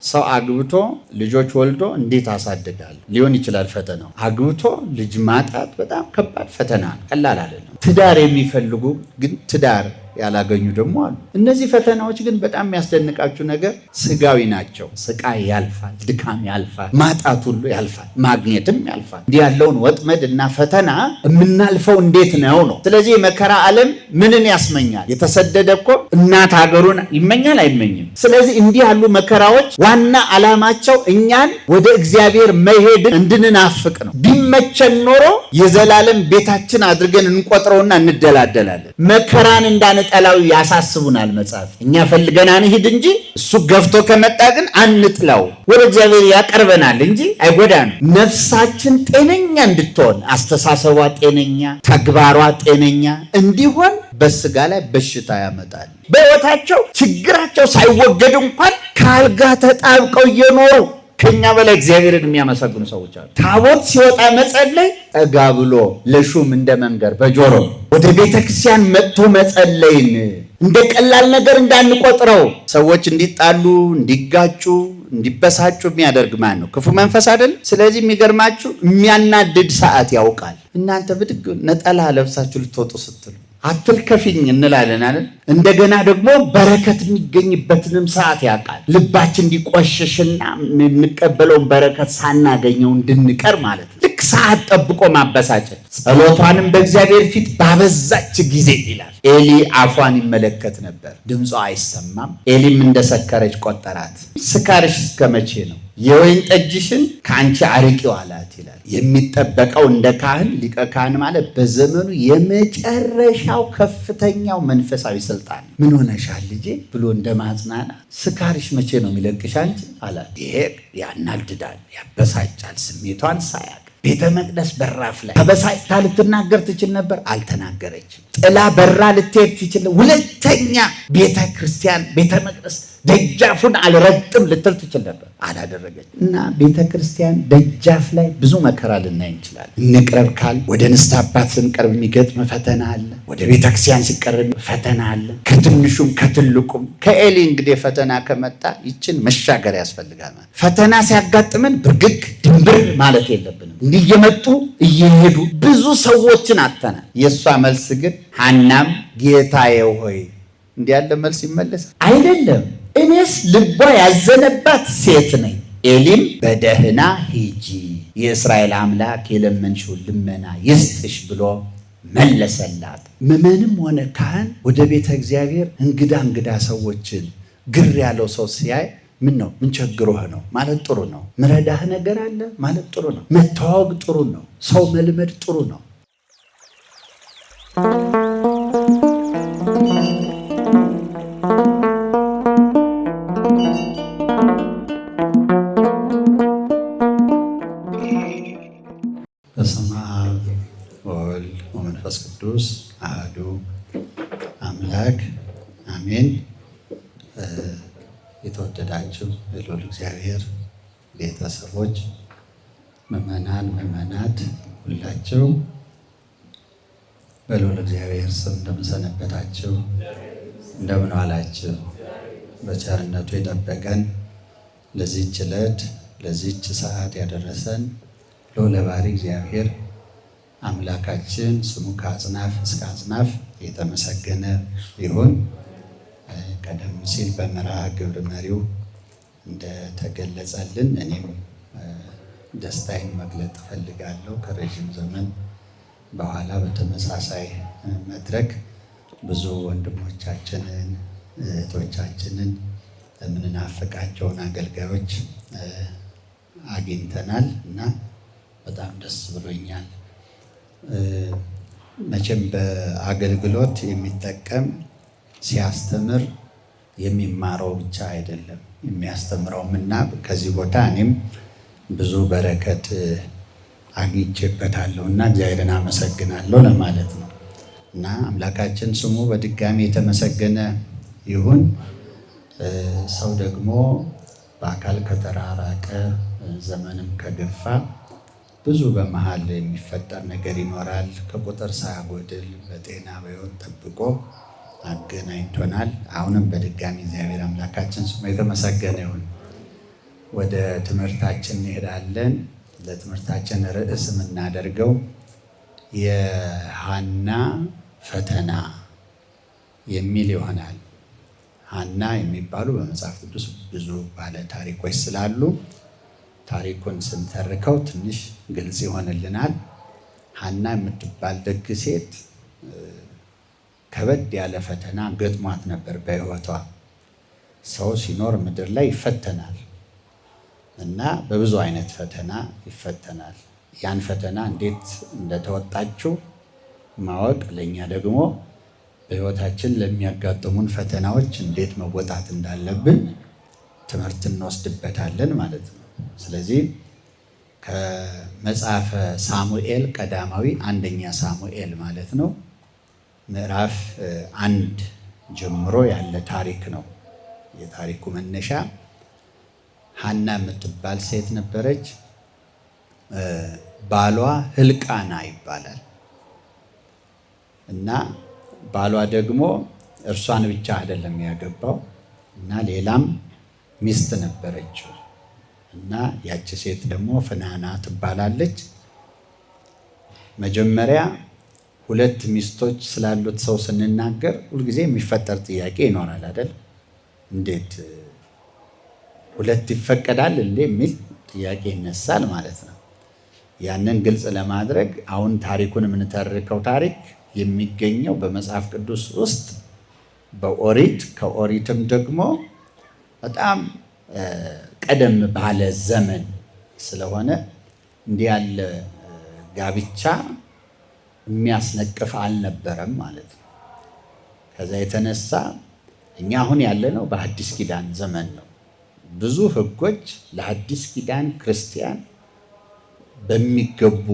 ሰው አግብቶ ልጆች ወልዶ እንዴት አሳድጋል ሊሆን ይችላል ፈተናው። አግብቶ ልጅ ማጣት በጣም ከባድ ፈተና ነው፣ ቀላል አይደለም። ትዳር የሚፈልጉ ግን ትዳር ያላገኙ ደግሞ አሉ። እነዚህ ፈተናዎች ግን በጣም የሚያስደንቃችሁ ነገር ስጋዊ ናቸው። ስቃይ ያልፋል፣ ድካም ያልፋል፣ ማጣት ሁሉ ያልፋል፣ ማግኘትም ያልፋል። እንዲህ ያለውን ወጥመድ እና ፈተና የምናልፈው እንዴት ነው? ስለዚህ የመከራ ዓለም ምንን ያስመኛል? የተሰደደ እኮ እናት ሀገሩን ይመኛል አይመኝም? ስለዚህ እንዲህ ያሉ መከራዎች ዋና ዓላማቸው እኛን ወደ እግዚአብሔር መሄድ እንድንናፍቅ ነው። ቢመቸን ኖሮ የዘላለም ቤታችን አድርገን እንቆጥረውና እንደላደላለን። መከራን እንዳንጠላው ያሳስቡናል መጽሐፍ። እኛ ፈልገን አንሂድ እንጂ እሱ ገፍቶ ከመጣ ግን አንጥላው፣ ወደ እግዚአብሔር ያቀርበናል እንጂ አይጎዳንም። ነፍሳችን ጤነኛ እንድትሆን፣ አስተሳሰቧ ጤነኛ፣ ተግባሯ ጤነኛ እንዲሆን በስጋ ላይ በሽታ ያመጣል። በሕይወታቸው ችግራቸው ሳይወገድ እንኳን ከአልጋ ተጣብቀው እየኖሩ ከኛ በላይ እግዚአብሔርን የሚያመሰግኑ ሰዎች አሉ። ታቦት ሲወጣ መጸለይ ጠጋ ብሎ ለሹም እንደ መንገር በጆሮ ወደ ቤተክርስቲያን መጥቶ መጸለይን እንደ ቀላል ነገር እንዳንቆጥረው። ሰዎች እንዲጣሉ፣ እንዲጋጩ፣ እንዲበሳጩ የሚያደርግ ማን ነው? ክፉ መንፈስ አይደል? ስለዚህ የሚገርማችሁ የሚያናድድ ሰዓት ያውቃል። እናንተ ብድግ ነጠላ ለብሳችሁ ልትወጡ ስትሉ አትልከፊኝ እንላለን አይደል? እንደገና ደግሞ በረከት የሚገኝበትንም ሰዓት ያውቃል። ልባችን እንዲቆሽሽና የምንቀበለውን በረከት ሳናገኘው እንድንቀር ማለት ነው። ልክ ሰዓት ጠብቆ ማበሳጨት። ጸሎቷንም በእግዚአብሔር ፊት ባበዛች ጊዜ ይላል ኤሊ አፏን ይመለከት ነበር፣ ድምጿ አይሰማም። ኤሊም እንደሰከረች ቆጠራት። ስካርሽ እስከ መቼ ነው? የወይን ጠጅሽን ከአንቺ አርቂው አላት ይላል። የሚጠበቀው እንደ ካህን ሊቀ ካህን ማለት በዘመኑ የመጨረሻው ከፍተኛው መንፈሳዊ ስልጣን። ምን ሆነሻል ልጄ ብሎ እንደ ማጽናናት፣ ስካርሽ መቼ ነው የሚለቅሽ አንቺ አላት። ይሄ ያናድዳል፣ ያበሳጫል። ስሜቷን ሳያቅ ቤተ መቅደስ በራፍ ላይ ተበሳጭታ ልትናገር ትችል ነበር፣ አልተናገረችም። ጥላ በራ ልትሄድ ትችል፣ ሁለተኛ ቤተ ክርስቲያን ቤተ መቅደስ ደጃፉን አልረግጥም ልትል ትችል ነበር፣ አላደረገች። እና ቤተ ክርስቲያን ደጃፍ ላይ ብዙ መከራ ልናይ እንችላለን። እንቅረብ ካል ወደ ንስሐ አባት ስንቀርብ የሚገጥም ፈተና አለ። ወደ ቤተ ክርስቲያን ሲቀርብ ፈተና አለ። ከትንሹም ከትልቁም። ከኤሊ እንግዲህ ፈተና ከመጣ ይችን መሻገር ያስፈልጋል። ፈተና ሲያጋጥመን ብርግግ ድንብር ማለት የለብንም። እንዲህ እየመጡ እየሄዱ ብዙ ሰዎችን አተናል። የእሷ መልስ ግን ሐናም ጌታዬ ሆይ፣ እንዲህ ያለ መልስ ይመለሳል አይደለም፣ እኔስ ልቧ ያዘነባት ሴት ነኝ። ኤሊም በደህና ሂጂ፣ የእስራኤል አምላክ የለመንሽውን ልመና ይስጥሽ ብሎ መለሰላት። ምዕመንም ሆነ ካህን ወደ ቤተ እግዚአብሔር እንግዳ ሰዎችን ግር ያለው ሰው ሲያይ ምን ነው ምን ቸግሮህ ነው ማለት ጥሩ ነው። ምረዳህ ነገር አለ ማለት ጥሩ ነው። መተዋወቅ ጥሩ ነው። ሰው መልመድ ጥሩ ነው። በስመ አብ ወወልድ ወመንፈስ ቅዱስ አሐዱ አምላክ አሜን። የተወደዳችሁ የልዑል እግዚአብሔር ቤተሰቦች፣ ምዕመናን፣ ምዕመናት ሁላችሁ በልዑል እግዚአብሔር ስም እንደምን ሰነበታችሁ? እንደምን ዋላችሁ? በቸርነቱ የጠበቀን ለዚህች ዕለት ለዚህች ሰዓት ያደረሰን ልዑለ ባሕርይ እግዚአብሔር አምላካችን ስሙ ከአጽናፍ እስከ አጽናፍ የተመሰገነ ይሁን። ቀደም ሲል በመርሃ ግብር መሪው እንደተገለጸልን እኔም ደስታዬን መግለጥ እፈልጋለሁ። ከረዥም ዘመን በኋላ በተመሳሳይ መድረክ ብዙ ወንድሞቻችንን እህቶቻችንን የምንናፍቃቸውን አገልጋዮች አግኝተናል እና በጣም ደስ ብሎኛል። መቼም በአገልግሎት የሚጠቀም ሲያስተምር የሚማረው ብቻ አይደለም የሚያስተምረውም እና ከዚህ ቦታ እኔም ብዙ በረከት አግኝቼበታለሁ እና እግዚአብሔርን አመሰግናለሁ ለማለት ነው። እና አምላካችን ስሙ በድጋሚ የተመሰገነ ይሁን። ሰው ደግሞ በአካል ከተራራቀ ዘመንም ከገፋ ብዙ በመሃል የሚፈጠር ነገር ይኖራል። ከቁጥር ሳያጎድል በጤና በሕይወት ጠብቆ አገናኝቶናል። አሁንም በድጋሚ እግዚአብሔር አምላካችን ስሙ የተመሰገነ ይሁን። ወደ ትምህርታችን እንሄዳለን። ለትምህርታችን ርዕስ የምናደርገው የሐና ፈተና የሚል ይሆናል። ሐና የሚባሉ በመጽሐፍ ቅዱስ ብዙ ባለ ታሪኮች ስላሉ ታሪኩን ስንተርከው ትንሽ ግልጽ ይሆንልናል። ሐና የምትባል ደግ ሴት ከበድ ያለ ፈተና ገጥሟት ነበር በሕይወቷ። ሰው ሲኖር ምድር ላይ ይፈተናል እና በብዙ አይነት ፈተና ይፈተናል። ያን ፈተና እንዴት እንደተወጣችው ማወቅ ለእኛ ደግሞ በሕይወታችን ለሚያጋጥሙን ፈተናዎች እንዴት መወጣት እንዳለብን ትምህርት እንወስድበታለን ማለት ነው። ስለዚህ ከመጽሐፈ ሳሙኤል ቀዳማዊ አንደኛ ሳሙኤል ማለት ነው ምዕራፍ 1 ጀምሮ ያለ ታሪክ ነው። የታሪኩ መነሻ ሐና የምትባል ሴት ነበረች። ባሏ ሕልቃና ይባላል እና ባሏ ደግሞ እርሷን ብቻ አይደለም ያገባው እና ሌላም ሚስት ነበረችው እና ያቺ ሴት ደግሞ ፍናና ትባላለች። መጀመሪያ ሁለት ሚስቶች ስላሉት ሰው ስንናገር ሁልጊዜ የሚፈጠር ጥያቄ ይኖራል አይደል? እንዴት ሁለት ይፈቀዳል እንዴ የሚል ጥያቄ ይነሳል ማለት ነው። ያንን ግልጽ ለማድረግ አሁን ታሪኩን የምንተርከው ታሪክ የሚገኘው በመጽሐፍ ቅዱስ ውስጥ በኦሪት ከኦሪትም ደግሞ በጣም ቀደም ባለ ዘመን ስለሆነ እንዲህ ያለ ጋብቻ የሚያስነቅፍ አልነበረም ማለት ነው። ከዛ የተነሳ እኛ አሁን ያለነው በአዲስ ኪዳን ዘመን ነው። ብዙ ሕጎች ለአዲስ ኪዳን ክርስቲያን በሚገቡ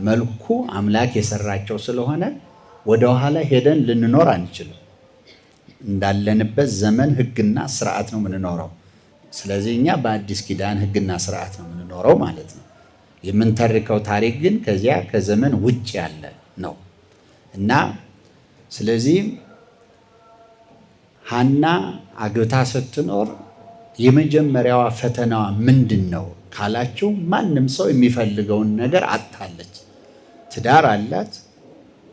መልኩ አምላክ የሰራቸው ስለሆነ ወደ ኋላ ሄደን ልንኖር አንችልም። እንዳለንበት ዘመን ሕግና ስርዓት ነው የምንኖረው። ስለዚህ እኛ በአዲስ ኪዳን ሕግና ስርዓት ነው የምንኖረው ማለት ነው። የምንተርከው ታሪክ ግን ከዚያ ከዘመን ውጭ ያለ ነው እና ስለዚህ ሐና አግብታ ስትኖር የመጀመሪያዋ ፈተናዋ ምንድን ነው ካላችሁ፣ ማንም ሰው የሚፈልገውን ነገር አጣለች። ትዳር አላት፣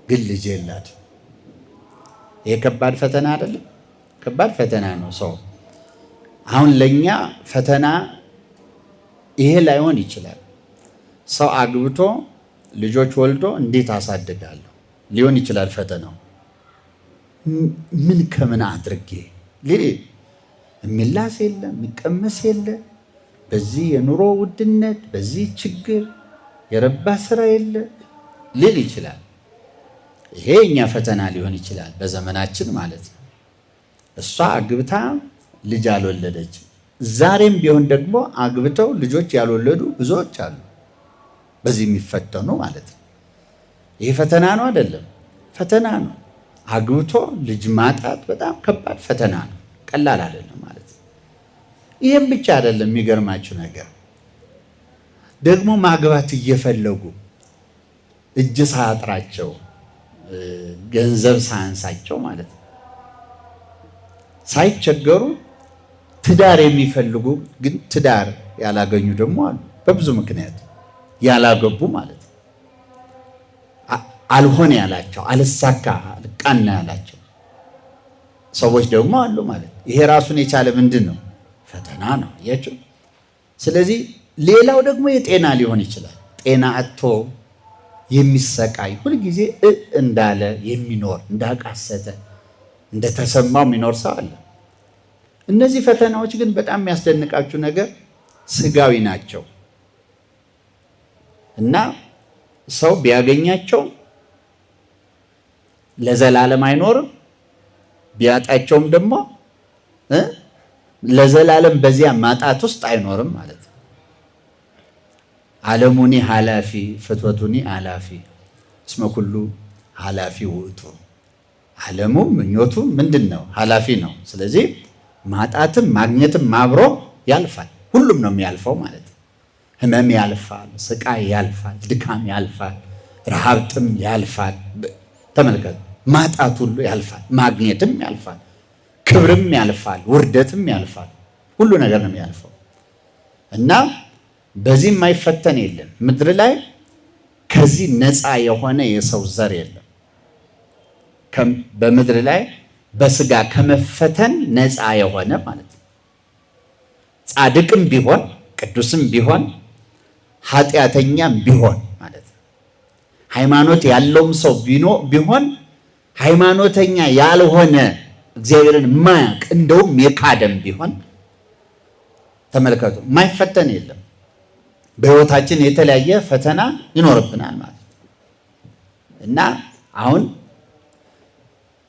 ግን ልጅ የላት። ይሄ ከባድ ፈተና አይደለም? ከባድ ፈተና ነው። ሰው አሁን ለእኛ ፈተና ይሄ ላይሆን ይችላል። ሰው አግብቶ ልጆች ወልዶ እንዴት አሳድጋለሁ ሊሆን ይችላል ፈተናው። ምን ከምን አድርጌ የሚላስ የለ የሚቀመስ የለ፣ በዚህ የኑሮ ውድነት በዚህ ችግር የረባ ስራ የለ ሊል ይችላል። ይሄ እኛ ፈተና ሊሆን ይችላል በዘመናችን ማለት ነው። እሷ አግብታ ልጅ አልወለደች። ዛሬም ቢሆን ደግሞ አግብተው ልጆች ያልወለዱ ብዙዎች አሉ፣ በዚህ የሚፈተኑ ማለት ነው። ይሄ ፈተና ነው አይደለም? ፈተና ነው። አግብቶ ልጅ ማጣት በጣም ከባድ ፈተና ነው፣ ቀላል አይደለም ማለት ነው። ይህም ብቻ አይደለም። የሚገርማችሁ ነገር ደግሞ ማግባት እየፈለጉ እጅ ሳያጥራቸው ገንዘብ ሳያንሳቸው ማለት ነው ሳይቸገሩ ትዳር የሚፈልጉ ግን ትዳር ያላገኙ ደግሞ አሉ። በብዙ ምክንያት ያላገቡ ማለት ነው። አልሆነ ያላቸው፣ አልሳካ አልቃና ያላቸው ሰዎች ደግሞ አሉ ማለት ነው። ይሄ ራሱን የቻለ ምንድን ነው? ፈተና ነው። አያችሁ። ስለዚህ ሌላው ደግሞ የጤና ሊሆን ይችላል። ጤና አጥቶ የሚሰቃይ ሁልጊዜ እንዳለ የሚኖር እንዳቃሰተ እንደተሰማው የሚኖር ሰው አለ። እነዚህ ፈተናዎች ግን በጣም የሚያስደንቃችሁ ነገር ስጋዊ ናቸው እና ሰው ቢያገኛቸው ለዘላለም አይኖርም፣ ቢያጣቸውም ደግሞ ለዘላለም በዚያ ማጣት ውስጥ አይኖርም ማለት ነው። ዓለሙኒ ኃላፊ ፍትወቱኒ አላፊ እስመ ኩሉ ኃላፊ ውእቱ። ዓለሙም ምኞቱም ምንድን ነው? ኃላፊ ነው። ስለዚህ ማጣትም ማግኘትም አብሮ ያልፋል። ሁሉም ነው የሚያልፈው ማለት ነው። ህመም ያልፋል፣ ስቃይ ያልፋል፣ ድካም ያልፋል፣ ረሃብጥም ያልፋል። ተመልከቱ፣ ማጣት ሁሉ ያልፋል፣ ማግኘትም ያልፋል፣ ክብርም ያልፋል፣ ውርደትም ያልፋል። ሁሉ ነገር ነው የሚያልፈው። እና በዚህ የማይፈተን የለም ምድር ላይ ከዚህ ነፃ የሆነ የሰው ዘር የለም። በምድር ላይ በስጋ ከመፈተን ነፃ የሆነ ማለት ነው። ጻድቅም ቢሆን ቅዱስም ቢሆን ኃጢአተኛም ቢሆን ማለት ነው። ሃይማኖት ያለውም ሰው ቢሆን ሃይማኖተኛ ያልሆነ እግዚአብሔርን ማያውቅ እንደውም የካደም ቢሆን ተመልከቱ፣ የማይፈተን የለም። በሕይወታችን የተለያየ ፈተና ይኖርብናል ማለት ነው እና አሁን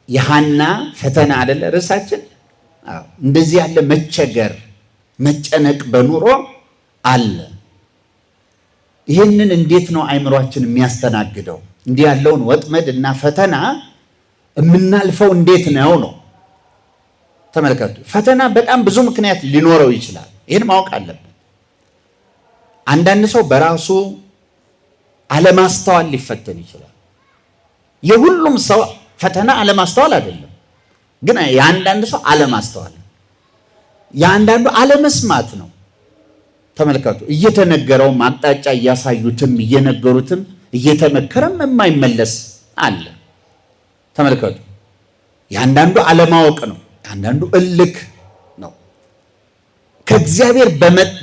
የሐና ፈተና አይደለ ርዕሳችን? እንደዚህ ያለ መቸገር መጨነቅ በኑሮ አለ። ይህንን እንዴት ነው አእምሯችን የሚያስተናግደው? እንዲህ ያለውን ወጥመድ እና ፈተና የምናልፈው እንዴት ነው ነው? ተመልከቱ፣ ፈተና በጣም ብዙ ምክንያት ሊኖረው ይችላል። ይህን ማወቅ አለብን። አንዳንድ ሰው በራሱ አለማስተዋል ሊፈተን ይችላል። የሁሉም ሰው ፈተና አለማስተዋል አይደለም፣ ግን የአንዳንድ ሰው አለማስተዋል፣ የአንዳንዱ አለመስማት ነው። ተመልከቱ፣ እየተነገረው አቅጣጫ እያሳዩትም እየነገሩትም እየተመከረም የማይመለስ አለ። ተመልከቱ፣ የአንዳንዱ አለማወቅ ነው፣ የአንዳንዱ እልክ ነው። ከእግዚአብሔር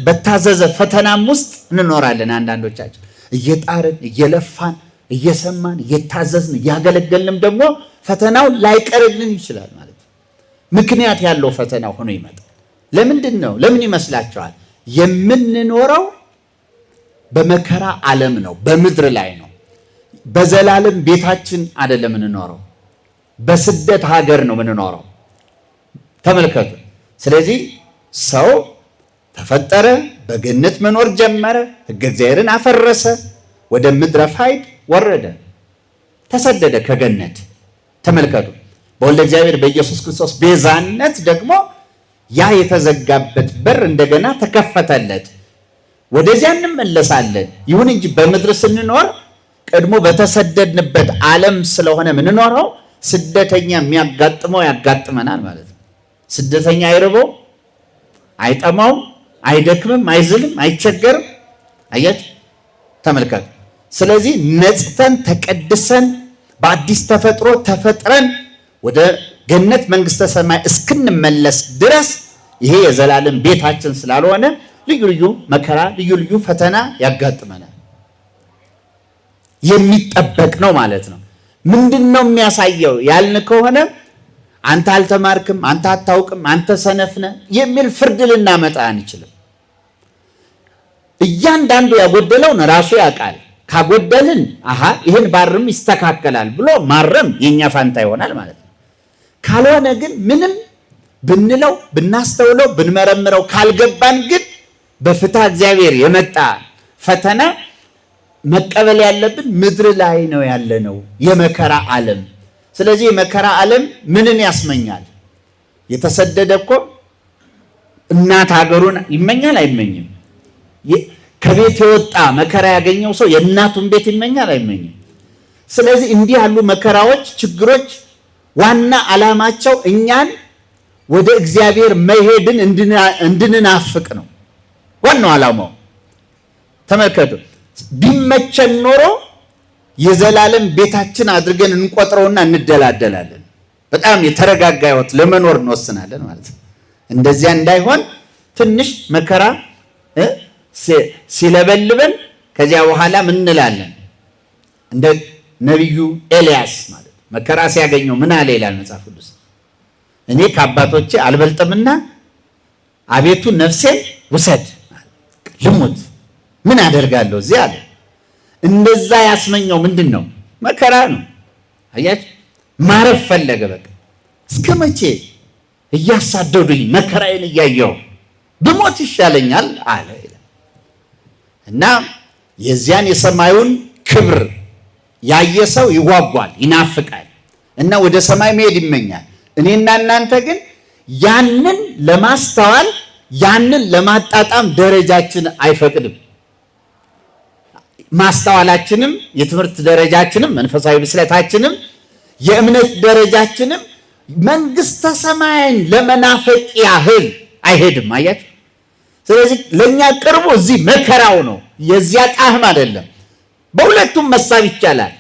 በታዘዘ ፈተናም ውስጥ እንኖራለን። አንዳንዶቻችን እየጣርን እየለፋን እየሰማን እየታዘዝን እያገለገልንም ደግሞ ፈተናው ላይቀርልን ይችላል ማለት ነው። ምክንያት ያለው ፈተና ሆኖ ይመጣል። ለምንድን ነው? ለምን ይመስላችኋል? የምንኖረው በመከራ ዓለም ነው፣ በምድር ላይ ነው። በዘላለም ቤታችን አይደለም የምንኖረው፣ በስደት ሀገር ነው የምንኖረው። ተመልከቱ። ስለዚህ ሰው ተፈጠረ፣ በገነት መኖር ጀመረ፣ ሕገ እግዚአብሔርን አፈረሰ፣ ወደ ምድረ ፋይድ ወረደ፣ ተሰደደ ከገነት። ተመልከቱ። በወልደ እግዚአብሔር በኢየሱስ ክርስቶስ ቤዛነት ደግሞ ያ የተዘጋበት በር እንደገና ተከፈተለት። ወደዚያ እንመለሳለን። ይሁን እንጂ በምድር ስንኖር ቀድሞ በተሰደድንበት ዓለም ስለሆነ ምንኖረው ስደተኛ የሚያጋጥመው ያጋጥመናል ማለት ነው። ስደተኛ አይርበው፣ አይጠማውም፣ አይደክምም፣ አይዝልም፣ አይቸገርም። አያችሁ? ተመልከቱ። ስለዚህ ነጽተን ተቀድሰን በአዲስ ተፈጥሮ ተፈጥረን ወደ ገነት መንግስተ ሰማይ እስክንመለስ ድረስ ይሄ የዘላለም ቤታችን ስላልሆነ ልዩ ልዩ መከራ፣ ልዩ ልዩ ፈተና ያጋጥመናል። የሚጠበቅ ነው ማለት ነው። ምንድን ነው የሚያሳየው ያልን ከሆነ አንተ አልተማርክም፣ አንተ አታውቅም፣ አንተ ሰነፍ ነህ የሚል ፍርድ ልናመጣ አንችልም። እያንዳንዱ ያጎደለውን ራሱ ያውቃል። ካጎደልን ይህን ባርም ይስተካከላል ብሎ ማረም የኛ ፋንታ ይሆናል ማለት ነው። ካልሆነ ግን ምንም ብንለው ብናስተውለው ብንመረምረው ካልገባን ግን በፍትሐ እግዚአብሔር የመጣ ፈተና መቀበል ያለብን ምድር ላይ ነው ያለነው፣ የመከራ ዓለም። ስለዚህ የመከራ ዓለም ምንን ያስመኛል? የተሰደደ እኮ እናት ሀገሩን ይመኛል አይመኝም? ከቤት የወጣ መከራ ያገኘው ሰው የእናቱን ቤት ይመኛል አይመኝም? ስለዚህ እንዲህ ያሉ መከራዎች፣ ችግሮች ዋና ዓላማቸው እኛን ወደ እግዚአብሔር መሄድን እንድንናፍቅ ነው ዋናው ዓላማው። ተመልከቱ። ቢመቸን ኖሮ የዘላለም ቤታችን አድርገን እንቆጥረውና እንደላደላለን። በጣም የተረጋጋ ሕይወት ለመኖር እንወስናለን ማለት ነው። እንደዚያ እንዳይሆን ትንሽ መከራ ሲለበልበን ከዚያ በኋላ ምን እንላለን? እንደ ነቢዩ ኤልያስ ማለት መከራ ሲያገኘው ምን አለ ይላል መጽሐፍ ቅዱስ? እኔ ከአባቶቼ አልበልጥምና አቤቱ ነፍሴን ውሰድ፣ ልሙት፣ ምን አደርጋለሁ እዚህ አለ። እንደዛ ያስመኘው ምንድን ነው? መከራ ነው። አያችሁ፣ ማረፍ ፈለገ። በቃ እስከ መቼ እያሳደዱኝ መከራዬን እያየሁ ብሞት ይሻለኛል አለ። እና የዚያን የሰማዩን ክብር ያየ ሰው ይጓጓል፣ ይናፍቃል እና ወደ ሰማይ መሄድ ይመኛል። እኔና እናንተ ግን ያንን ለማስተዋል ያንን ለማጣጣም ደረጃችን አይፈቅድም። ማስተዋላችንም የትምህርት ደረጃችንም መንፈሳዊ ብስለታችንም የእምነት ደረጃችንም መንግስተ ሰማይን ለመናፈቅ ያህል አይሄድም። አያችሁ? ስለዚህ ለኛ ቅርቡ እዚህ መከራው ነው፣ የዚያ ጣዕም አይደለም። በሁለቱም መሳብ ይቻላል።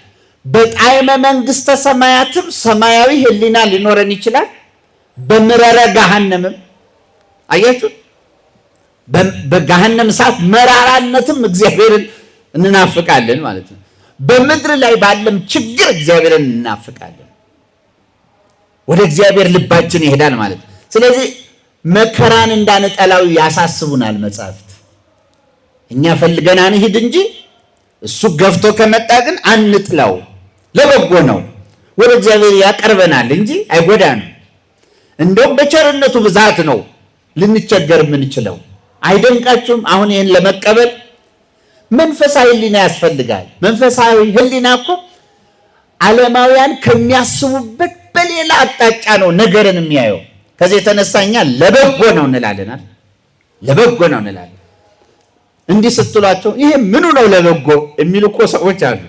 በጣዕመ መንግስተ ሰማያትም ሰማያዊ ህሊና ሊኖረን ይችላል። በምረረ ገሃነምም አያችሁ፣ በገሃነም እሳት መራራነትም እግዚአብሔርን እንናፍቃለን ማለት ነው። በምድር ላይ ባለም ችግር እግዚአብሔርን እንናፍቃለን። ወደ እግዚአብሔር ልባችን ይሄዳል ማለት ነው። ስለዚህ መከራን እንዳንጠላው ያሳስቡናል መጻሕፍት። እኛ ፈልገን አንሂድ እንጂ እሱ ገፍቶ ከመጣ ግን አንጥላው፣ ለበጎ ነው። ወደ እግዚአብሔር ያቀርበናል እንጂ አይጎዳንም። እንደውም በቸርነቱ ብዛት ነው ልንቸገር የምንችለው። አይደንቃችሁም? አሁን ይህን ለመቀበል መንፈሳዊ ህሊና ያስፈልጋል። መንፈሳዊ ህሊና እኮ ዓለማውያን ከሚያስቡበት በሌላ አቅጣጫ ነው ነገርን የሚያየው። ከዚህ የተነሳኛ ለበጎ ነው እንላለናል። ለበጎ ነው እንላለን። እንዲህ ስትሏቸው ይሄ ምኑ ነው ለበጎ የሚሉ እኮ ሰዎች አሉ።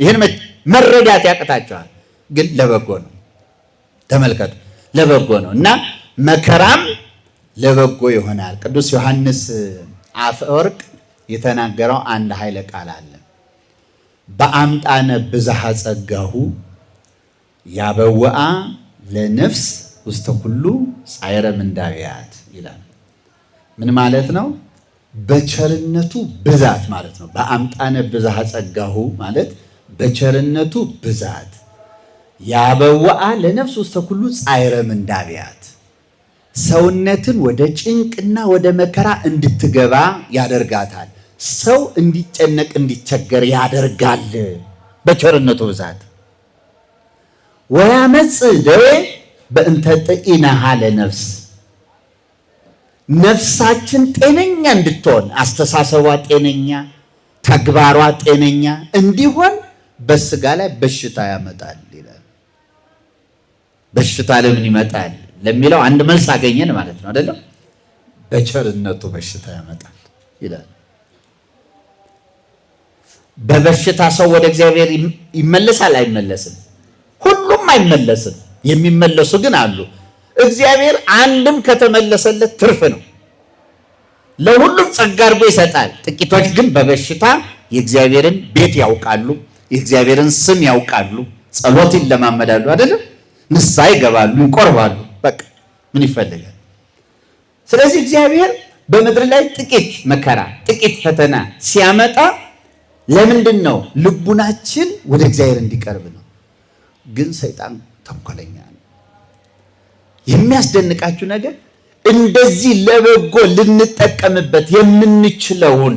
ይህን መረዳት ያቅታቸዋል። ግን ለበጎ ነው። ተመልከቱ፣ ለበጎ ነው እና መከራም ለበጎ ይሆናል። ቅዱስ ዮሐንስ አፈወርቅ የተናገረው አንድ ኃይለ ቃል አለ። በአምጣነ ብዝሃ ጸጋሁ ያበወአ ለነፍስ ውስተ ኩሉ ጻዕረ ምንዳብያት ይላል። ምን ማለት ነው? በቸርነቱ ብዛት ማለት ነው። በአምጣነ ብዝሃ ጸጋሁ ማለት በቸርነቱ ብዛት ያበወአ ለነፍስ ውስተ ኩሉ ጻዕረ ምንዳብያት ሰውነትን ወደ ጭንቅና ወደ መከራ እንድትገባ ያደርጋታል። ሰው እንዲጨነቅ እንዲቸገር ያደርጋል በቸርነቱ ብዛት። ወያመጽእ ደዌ በእንተ ጥኢነሃ ለነፍስ ነፍሳችን ጤነኛ እንድትሆን አስተሳሰቧ ጤነኛ፣ ተግባሯ ጤነኛ እንዲሆን በስጋ ላይ በሽታ ያመጣል ይላል። በሽታ ለምን ይመጣል ለሚለው አንድ መልስ አገኘን ማለት ነው አይደለም? በቸርነቱ በሽታ ያመጣል ይላል። በበሽታ ሰው ወደ እግዚአብሔር ይመለሳል አይመለስም? ሁሉም አይመለስም። የሚመለሱ ግን አሉ። እግዚአብሔር አንድም ከተመለሰለት ትርፍ ነው። ለሁሉም ጸጋ አድርጎ ይሰጣል። ጥቂቶች ግን በበሽታ የእግዚአብሔርን ቤት ያውቃሉ፣ የእግዚአብሔርን ስም ያውቃሉ፣ ጸሎት ይለማመዳሉ አይደለም? ንስሐ ይገባሉ፣ ይቆርባሉ። በቃ ምን ይፈልጋል? ስለዚህ እግዚአብሔር በምድር ላይ ጥቂት መከራ፣ ጥቂት ፈተና ሲያመጣ ለምንድን ነው? ልቡናችን ወደ እግዚአብሔር እንዲቀርብ ነው። ግን ሰይጣን ተንኮለኛ ነው። የሚያስደንቃችሁ ነገር እንደዚህ ለበጎ ልንጠቀምበት የምንችለውን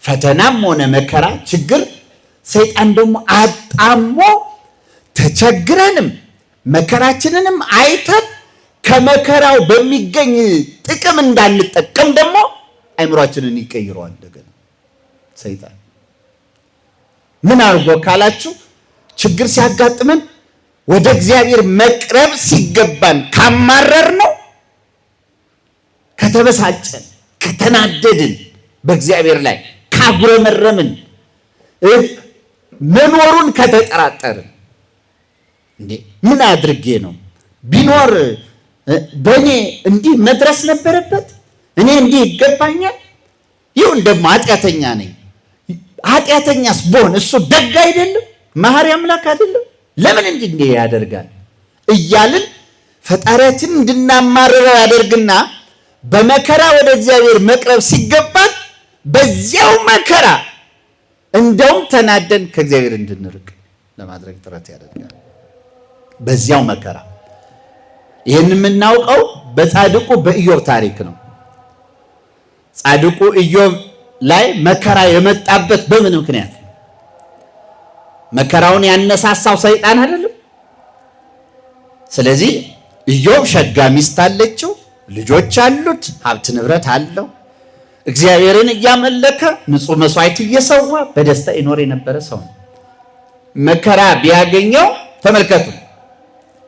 ፈተናም ሆነ መከራ፣ ችግር ሰይጣን ደግሞ አጣሞ ተቸግረንም መከራችንንም አይተን ከመከራው በሚገኝ ጥቅም እንዳንጠቀም ደግሞ አይምሯችንን ይቀይረዋል። እንደገና ሰይጣን ምን አድርጎ ካላችሁ ችግር ሲያጋጥመን ወደ እግዚአብሔር መቅረብ ሲገባን ካማረር ነው፣ ከተበሳጨን፣ ከተናደድን፣ በእግዚአብሔር ላይ ካጉረመረምን፣ መኖሩን ከተጠራጠርን እንዴ ምን አድርጌ ነው ቢኖር በእኔ እንዲህ መድረስ ነበረበት፣ እኔ እንዲህ ይገባኛል፣ ይሁን ደግሞ ኃጢአተኛ ነኝ፣ ኃጢአተኛስ ብሆን እሱ ደግ አይደለም? መሐሪ አምላክ አይደለም? ለምን እንዲህ ያደርጋል እያልን ፈጣሪያችን እንድናማርረው ያደርግና በመከራ ወደ እግዚአብሔር መቅረብ ሲገባን በዚያው መከራ እንደውም ተናደን ከእግዚአብሔር እንድንርቅ ለማድረግ ጥረት ያደርጋል። በዚያው መከራ ይህን የምናውቀው በጻድቁ በኢዮብ ታሪክ ነው። ጻድቁ ኢዮብ ላይ መከራ የመጣበት በምን ምክንያት? መከራውን ያነሳሳው ሰይጣን አይደለም? ስለዚህ ኢዮብ ሸጋ ሚስት አለችው፣ ልጆች አሉት፣ ሀብት ንብረት አለው። እግዚአብሔርን እያመለከ ንጹሕ መስዋዕት እየሰዋ በደስታ ይኖር የነበረ ሰው ነው። መከራ ቢያገኘው ተመልከቱ፣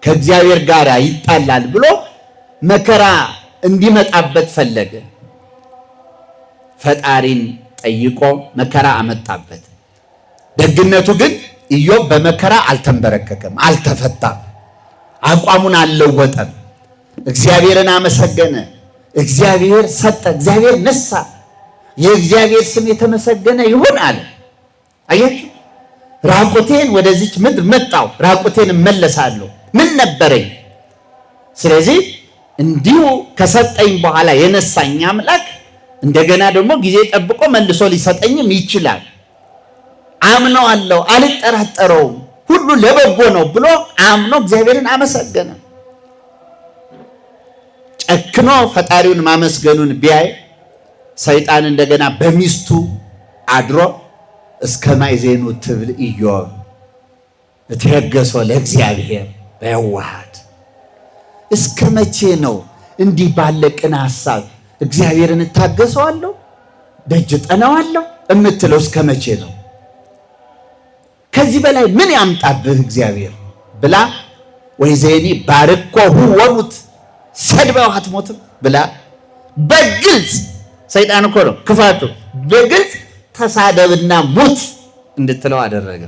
ከእግዚአብሔር ጋር ይጣላል ብሎ መከራ እንዲመጣበት ፈለገ። ፈጣሪን ጠይቆ መከራ አመጣበት። ደግነቱ ግን ኢዮብ በመከራ አልተንበረከከም፣ አልተፈታም፣ አቋሙን አልለወጠም። እግዚአብሔርን አመሰገነ፣ እግዚአብሔር ሰጠ፣ እግዚአብሔር ነሳ፣ የእግዚአብሔር ስም የተመሰገነ ይሁን አለ። አያችሁ፣ ራቁቴን ወደዚች ምድር መጣሁ፣ ራቁቴን እመለሳለሁ። ምን ነበረኝ? ስለዚህ እንዲሁ ከሰጠኝ በኋላ የነሳኝ አምላክ እንደገና ደግሞ ጊዜ ጠብቆ መልሶ ሊሰጠኝም ይችላል። አምነዋለሁ፣ አልጠራጠረውም፣ ሁሉ ለበጎ ነው ብሎ አምኖ እግዚአብሔርን አመሰገነ። ጨክኖ ፈጣሪውን ማመስገኑን ቢያይ ሰይጣን እንደገና በሚስቱ አድሮ እስከ ማይዜኑ ትብል ኢዮብ እትሄገሶ ለእግዚአብሔር በየዋሃት። እስከ መቼ ነው እንዲህ ባለ ቅን ሐሳብ እግዚአብሔርን እታገሰዋለሁ ደጅ ጠናዋለሁ እምትለው? እስከ መቼ ነው? ከዚህ በላይ ምን ያምጣብህ እግዚአብሔር ብላ ወይዘኒ ባርኮሁ ወሙት ሰድበው አትሞትም ብላ በግልጽ ሰይጣን እኮ ነው ክፋቱ፣ በግልጽ ተሳደብና ሙት እንድትለው አደረገ።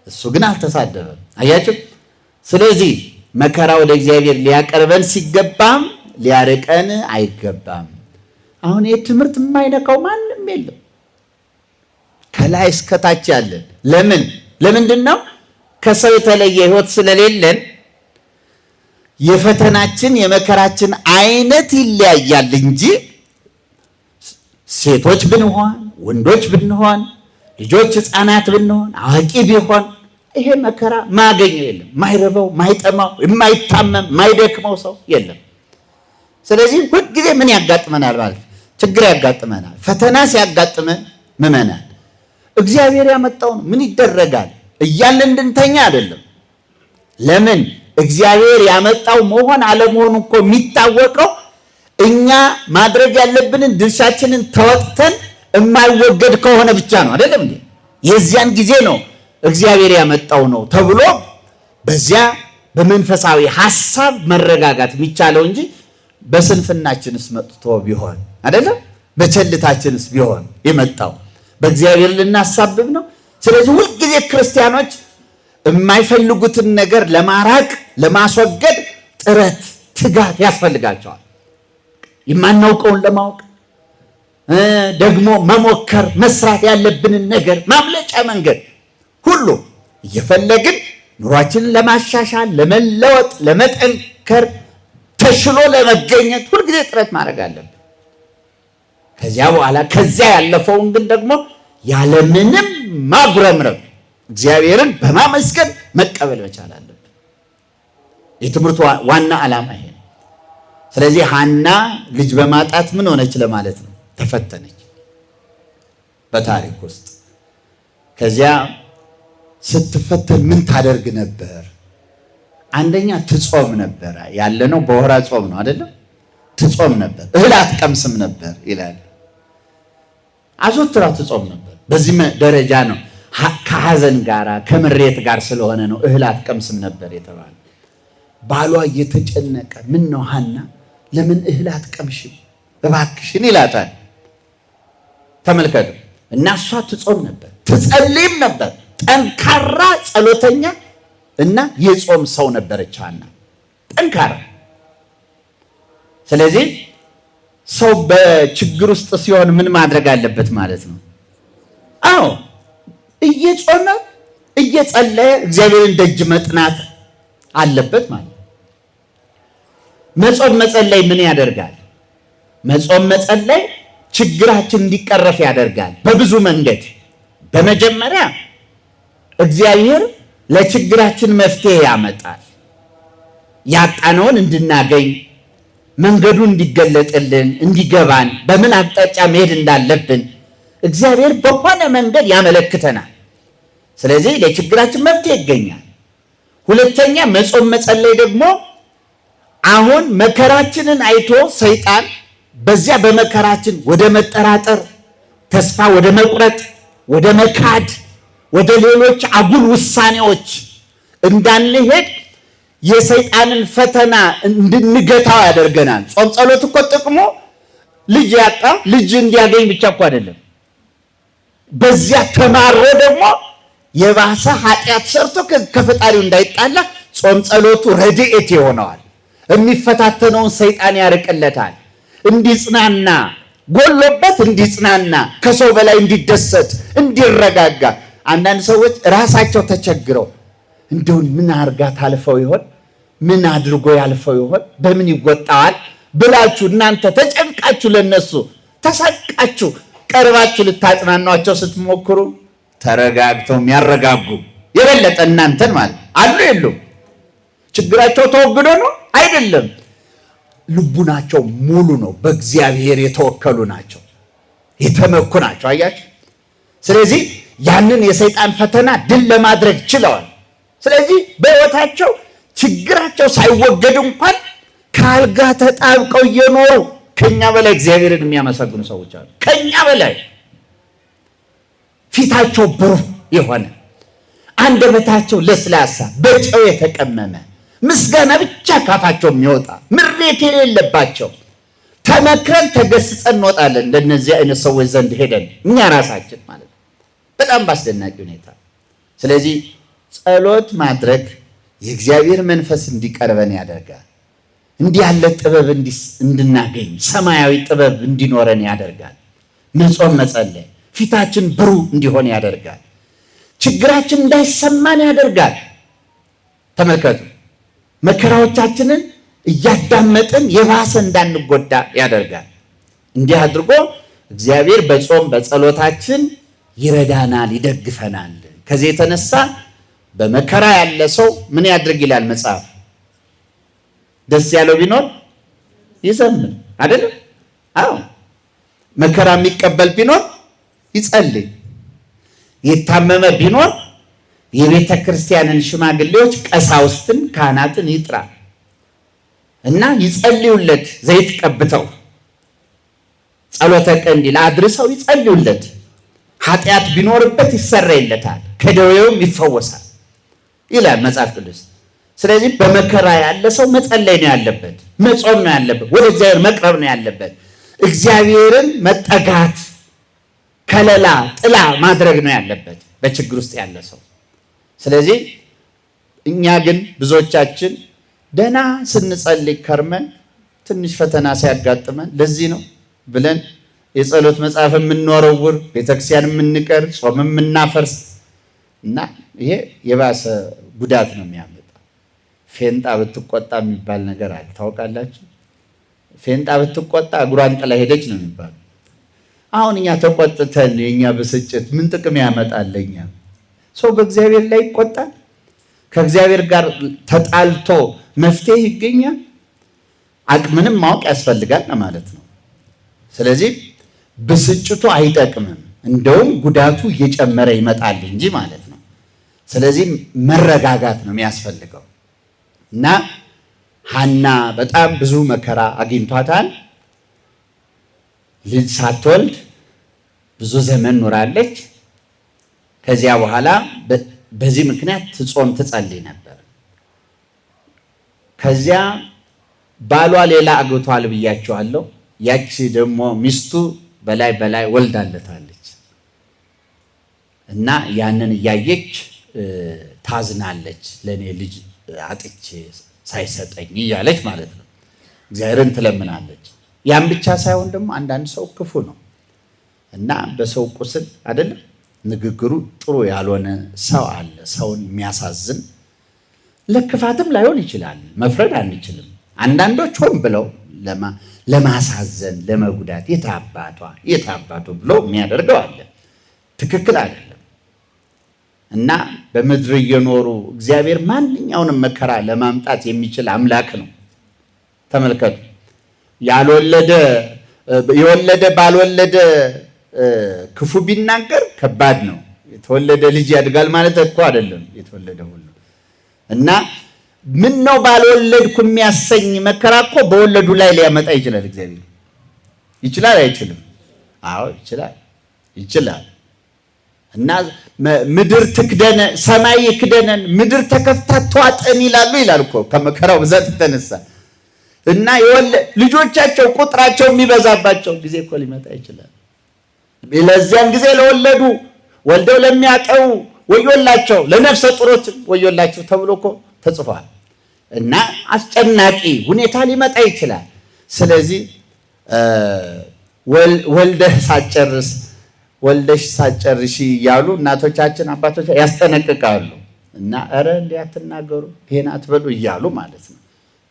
እሱ ግን አልተሳደበም። አያችሁ። ስለዚህ መከራ ወደ እግዚአብሔር ሊያቀርበን ሲገባም ሊያርቀን አይገባም። አሁን ይህ ትምህርት የማይነካው ማንም የለም ከላይ እስከታች ያለን። ለምንድን ነው? ከሰው የተለየ ህይወት ስለሌለን የፈተናችን የመከራችን አይነት ይለያያል እንጂ ሴቶች ብንሆን ወንዶች ብንሆን ልጆች ህፃናት ብንሆን አዋቂ ቢሆን ይሄ መከራ ማገኘው የለም። ማይረበው ማይጠማው የማይታመም ማይደክመው ሰው የለም። ስለዚህ ሁልጊዜ ምን ያጋጥመናል ማለት ችግር ያጋጥመናል። ፈተና ሲያጋጥመን ምመናል እግዚአብሔር ያመጣው ነው። ምን ይደረጋል እያልን እንድንተኛ አይደለም። ለምን እግዚአብሔር ያመጣው መሆን አለመሆኑ እኮ የሚታወቀው እኛ ማድረግ ያለብንን ድርሻችንን ተወጥተን የማይወገድ ከሆነ ብቻ ነው። አይደለም እንዴ? የዚያን ጊዜ ነው እግዚአብሔር ያመጣው ነው ተብሎ በዚያ በመንፈሳዊ ሐሳብ መረጋጋት የሚቻለው እንጂ በስንፍናችንስ መጥቶ ቢሆን አይደለም፣ በቸልታችንስ ቢሆን የመጣው በእግዚአብሔር ልናሳብብ ነው። ስለዚህ ሁልጊዜ ክርስቲያኖች የማይፈልጉትን ነገር ለማራቅ ለማስወገድ ጥረት ትጋት ያስፈልጋቸዋል። የማናውቀውን ለማወቅ ደግሞ መሞከር መስራት ያለብንን ነገር ማምለጫ መንገድ ሁሉ እየፈለግን ኑሯችንን ለማሻሻል ለመለወጥ ለመጠንከር ተሽሎ ለመገኘት ሁልጊዜ ጥረት ማድረግ አለብን። ከዚያ በኋላ ከዚያ ያለፈውን ግን ደግሞ ያለምንም ማጉረምረም እግዚአብሔርን በማመስገን መቀበል መቻል አለብን። የትምህርቱ ዋና ዓላማ ይሄ ነው። ስለዚህ ሐና ልጅ በማጣት ምን ሆነች ለማለት ነው? ተፈተነች በታሪክ ውስጥ። ከዚያ ስትፈተን ምን ታደርግ ነበር? አንደኛ ትጾም ነበር። ያለነው በወራ ጾም ነው አይደለም? ትጾም ነበር፣ እህል አትቀምስም ነበር ይላል። አዘውትራ ትጾም ነበር። በዚህ ደረጃ ነው ከሐዘን ጋር ከምሬት ጋር ስለሆነ ነው እህል አትቀምስም ነበር የተባለ። ባሏ እየተጨነቀ ምን ነው ሐና ለምን እህል አትቀምሽም እባክሽን ይላታል። ተመልከቱ። እና እሷ ትጾም ነበር ትጸልይም ነበር። ጠንካራ ጸሎተኛ እና የጾም ሰው ነበረች ሐና፣ ጠንካራ። ስለዚህ ሰው በችግር ውስጥ ሲሆን ምን ማድረግ አለበት ማለት ነው? አዎ እየጾመ እየጸለየ እግዚአብሔርን ደጅ መጥናት አለበት ማለት ነው። መጾም መጸለይ ምን ያደርጋል? መጾም መጸለይ ችግራችን እንዲቀረፍ ያደርጋል በብዙ መንገድ። በመጀመሪያ እግዚአብሔር ለችግራችን መፍትሄ ያመጣል። ያጣነውን እንድናገኝ መንገዱ እንዲገለጥልን እንዲገባን በምን አቅጣጫ መሄድ እንዳለብን እግዚአብሔር በሆነ መንገድ ያመለክተናል። ስለዚህ ለችግራችን መፍትሄ ይገኛል። ሁለተኛ መጾም መጸለይ ደግሞ አሁን መከራችንን አይቶ ሰይጣን በዚያ በመከራችን ወደ መጠራጠር፣ ተስፋ ወደ መቁረጥ፣ ወደ መካድ፣ ወደ ሌሎች አጉል ውሳኔዎች እንዳንሄድ የሰይጣንን ፈተና እንድንገታው ያደርገናል። ጾም ጸሎት እኮ ጥቅሙ ልጅ ያጣ ልጅ እንዲያገኝ ብቻ እኮ አይደለም። በዚያ ተማሮ ደግሞ የባሰ ኃጢአት ሰርቶ ከፈጣሪው እንዳይጣላ ጾም ጸሎቱ ረድኤት ይሆነዋል። የሚፈታተነውን ሰይጣን ያርቅለታል። እንዲጽናና፣ ጎሎበት እንዲጽናና፣ ከሰው በላይ እንዲደሰት፣ እንዲረጋጋ። አንዳንድ ሰዎች ራሳቸው ተቸግረው እንደውን ምን አርጋ ታልፈው ይሆን? ምን አድርጎ ያልፈው ይሆን? በምን ይወጣዋል ብላችሁ እናንተ ተጨንቃችሁ ለነሱ ተሰቃችሁ ቀርባችሁ ልታጽናኗቸው ስትሞክሩ ተረጋግተው የሚያረጋጉ የበለጠ እናንተን ማለት አሉ የሉም? ችግራቸው ተወግዶ ነው አይደለም። ልቡናቸው ሙሉ ነው። በእግዚአብሔር የተወከሉ ናቸው፣ የተመኩ ናቸው። አያችሁ። ስለዚህ ያንን የሰይጣን ፈተና ድል ለማድረግ ችለዋል። ስለዚህ በሕይወታቸው ችግራቸው ሳይወገድ እንኳን ከአልጋ ተጣብቀው እየኖሩ ከኛ በላይ እግዚአብሔርን የሚያመሰግኑ ሰዎች አሉ። ከኛ በላይ ፊታቸው ብሩህ የሆነ አንደበታቸው ለስላሳ በጨው የተቀመመ ምስጋና ብቻ ካፋቸው የሚወጣ ምሬት የሌለባቸው ተመክረን ተገስጸን እንወጣለን። እንደነዚህ አይነት ሰዎች ዘንድ ሄደን እኛ ራሳችን ማለት ነው በጣም ባስደናቂ ሁኔታ። ስለዚህ ጸሎት ማድረግ የእግዚአብሔር መንፈስ እንዲቀርበን ያደርጋል። እንዲህ ያለ ጥበብ እንድናገኝ ሰማያዊ ጥበብ እንዲኖረን ያደርጋል። መጾም መጸለይ ፊታችን ብሩህ እንዲሆን ያደርጋል። ችግራችን እንዳይሰማን ያደርጋል። ተመልከቱ፣ መከራዎቻችንን እያዳመጥን የባሰ እንዳንጎዳ ያደርጋል። እንዲህ አድርጎ እግዚአብሔር በጾም በጸሎታችን ይረዳናል፣ ይደግፈናል። ከዚህ የተነሳ በመከራ ያለ ሰው ምን ያድርግ ይላል መጽሐፍ? ደስ ያለው ቢኖር ይዘምር አይደለም? አዎ። መከራ የሚቀበል ቢኖር ይጸልይ። የታመመ ቢኖር የቤተ ክርስቲያንን ሽማግሌዎች፣ ቀሳውስትን፣ ካህናትን ይጥራ እና ይጸልዩለት። ዘይት ቀብተው ጸሎተ ቀንዲል አድርሰው ይጸልዩለት። ኃጢአት ቢኖርበት ይሰረይለታል፣ ከደዌውም ይፈወሳል ይላል መጽሐፍ ቅዱስ። ስለዚህ በመከራ ያለ ሰው መጸለይ ነው ያለበት፣ መጾም ነው ያለበት፣ ወደ እግዚአብሔር መቅረብ ነው ያለበት። እግዚአብሔርን መጠጋት፣ ከለላ ጥላ ማድረግ ነው ያለበት በችግር ውስጥ ያለ ሰው። ስለዚህ እኛ ግን ብዙዎቻችን ደህና ስንጸልይ ከርመን ትንሽ ፈተና ሲያጋጥመን ለዚህ ነው ብለን የጸሎት መጽሐፍ የምንወረውር፣ ቤተክርስቲያን የምንቀር፣ ጾም የምናፈርስ እና ይሄ የባሰ ጉዳት ነው የሚያመጣው። ፌንጣ ብትቆጣ የሚባል ነገር አለ፣ ታውቃላችሁ? ፌንጣ ብትቆጣ እግሯን ጥላ ሄደች ነው የሚባለው። አሁን እኛ ተቆጥተን የኛ ብስጭት ምን ጥቅም ያመጣል? እኛ ሰው በእግዚአብሔር ላይ ይቆጣል? ከእግዚአብሔር ጋር ተጣልቶ መፍትሄ ይገኛል? አቅምንም ማወቅ ያስፈልጋል ማለት ነው። ስለዚህ ብስጭቱ አይጠቅምም፣ እንደውም ጉዳቱ እየጨመረ ይመጣል እንጂ ማለት ነው። ስለዚህ መረጋጋት ነው የሚያስፈልገው እና ሐና በጣም ብዙ መከራ አግኝቷታል። ልጅ ሳትወልድ ብዙ ዘመን ኖራለች። ከዚያ በኋላ በዚህ ምክንያት ትጾም ትጸልይ ነበር። ከዚያ ባሏ ሌላ አግብቷል ብያቸዋለሁ። ያቺ ደግሞ ሚስቱ በላይ ወልዳለታለች እና ያንን እያየች ታዝናለች። ለእኔ ልጅ አጥቼ ሳይሰጠኝ እያለች ማለት ነው እግዚአብሔርን ትለምናለች። ያን ብቻ ሳይሆን ደግሞ አንዳንድ ሰው ክፉ ነው እና በሰው ቁስል አይደለም ንግግሩ ጥሩ ያልሆነ ሰው አለ። ሰውን የሚያሳዝን ለክፋትም ላይሆን ይችላል፣ መፍረድ አንችልም። አንዳንዶች ሆን ብለው ለማሳዘን ለመጉዳት የታባቱ ብሎ የሚያደርገው አለ። ትክክል አይደለም እና በምድር እየኖሩ እግዚአብሔር ማንኛውንም መከራ ለማምጣት የሚችል አምላክ ነው። ተመልከቱ፣ የወለደ ባልወለደ ክፉ ቢናገር ከባድ ነው። የተወለደ ልጅ ያድጋል ማለት እኮ አይደለም የተወለደ ሁሉ እና ምን ነው ባልወለድኩ የሚያሰኝ መከራ እኮ በወለዱ ላይ ሊያመጣ ይችላል። እግዚአብሔር ይችላል አይችልም? አዎ ይችላል። እና ምድር ትክደነ ሰማይ ይክደነን ምድር ተከፍታ ተዋጠን ይላል እኮ ከመከራው ብዛት የተነሳ እና ልጆቻቸው ቁጥራቸው የሚበዛባቸው ጊዜ እኮ ሊመጣ ይችላል። ለዚያን ጊዜ ለወለዱ ወልደው ለሚያጠው ወዮላቸው፣ ለነፍሰ ጡሮች ወዮላቸው ተብሎ እኮ ተጽፏል። እና አስጨናቂ ሁኔታ ሊመጣ ይችላል። ስለዚህ ወልደሽ ሳጨርሺ እያሉ እናቶቻችን አባቶቻችን ያስጠነቅቃሉ። እና ኧረ እንዲህ አትናገሩ ይሄን አትበሉ እያሉ ማለት ነው።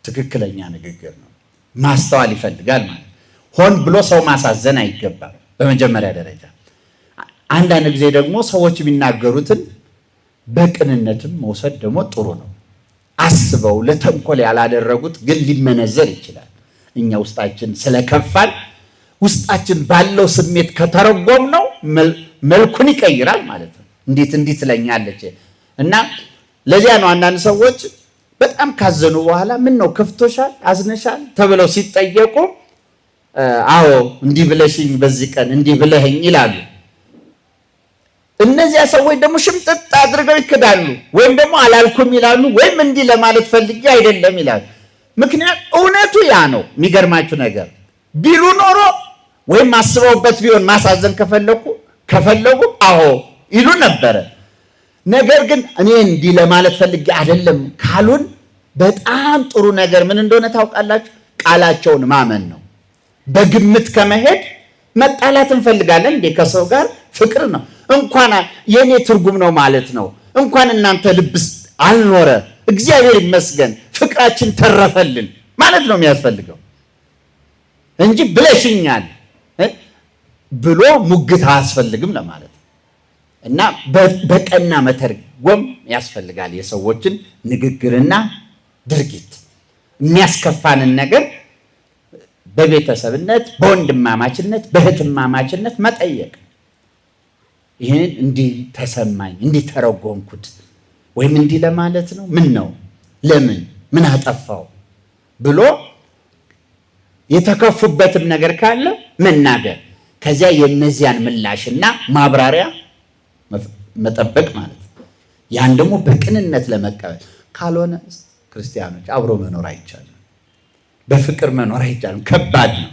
ትክክለኛ ንግግር ነው። ማስተዋል ይፈልጋል ማለት ሆን ብሎ ሰው ማሳዘን አይገባም። በመጀመሪያ ደረጃ አንዳንድ ጊዜ ደግሞ ሰዎች የሚናገሩትን በቅንነትም መውሰድ ደግሞ ጥሩ ነው። አስበው ለተንኮል ያላደረጉት ግን ሊመነዘር ይችላል። እኛ ውስጣችን ስለከፋን ውስጣችን ባለው ስሜት ከተረጎም ነው መልኩን ይቀይራል ማለት ነው። እንዴት ትለኛለች እና ለዚያ ነው አንዳንድ ሰዎች በጣም ካዘኑ በኋላ ምን ነው ከፍቶሻል፣ አዝነሻል ተብለው ሲጠየቁ አዎ እንዲህ ብለሽኝ በዚህ ቀን እንዲህ ብለኸኝ ይላሉ። እነዚያ ሰዎች ደግሞ ሽምጥጥ አድርገው ይክዳሉ፣ ወይም ደግሞ አላልኩም ይላሉ፣ ወይም እንዲህ ለማለት ፈልጌ አይደለም ይላሉ። ምክንያት እውነቱ ያ ነው። የሚገርማችሁ ነገር ቢሉ ኖሮ ወይም አስበውበት ቢሆን ማሳዘን ከፈለጉ አዎ ይሉ ነበረ። ነገር ግን እኔ እንዲህ ለማለት ፈልጌ አይደለም ካሉን በጣም ጥሩ ነገር ምን እንደሆነ ታውቃላችሁ? ቃላቸውን ማመን ነው። በግምት ከመሄድ መጣላት እንፈልጋለን እንዴ? ከሰው ጋር ፍቅር ነው እንኳን የኔ ትርጉም ነው ማለት ነው። እንኳን እናንተ ልብስ አልኖረ እግዚአብሔር ይመስገን ፍቅራችን ተረፈልን ማለት ነው የሚያስፈልገው እንጂ ብለሽኛል ብሎ ሙግት አያስፈልግም ለማለት ነው። እና በቀና መተርጎም ያስፈልጋል የሰዎችን ንግግርና ድርጊት። የሚያስከፋንን ነገር በቤተሰብነት፣ በወንድማማችነት፣ በእህትማማችነት መጠየቅ ይሄን እንዲህ ተሰማኝ እንዲህ ተረጎምኩት ወይም እንዲህ ለማለት ነው ምን ነው ለምን ምን አጠፋው ብሎ የተከፉበትም ነገር ካለ መናገር፣ ከዚያ የነዚያን ምላሽና ማብራሪያ መጠበቅ ማለት ነው። ያን ደግሞ በቅንነት ለመቀበል ካልሆነ ክርስቲያኖች አብሮ መኖር አይቻልም፣ በፍቅር መኖር አይቻልም። ከባድ ነው።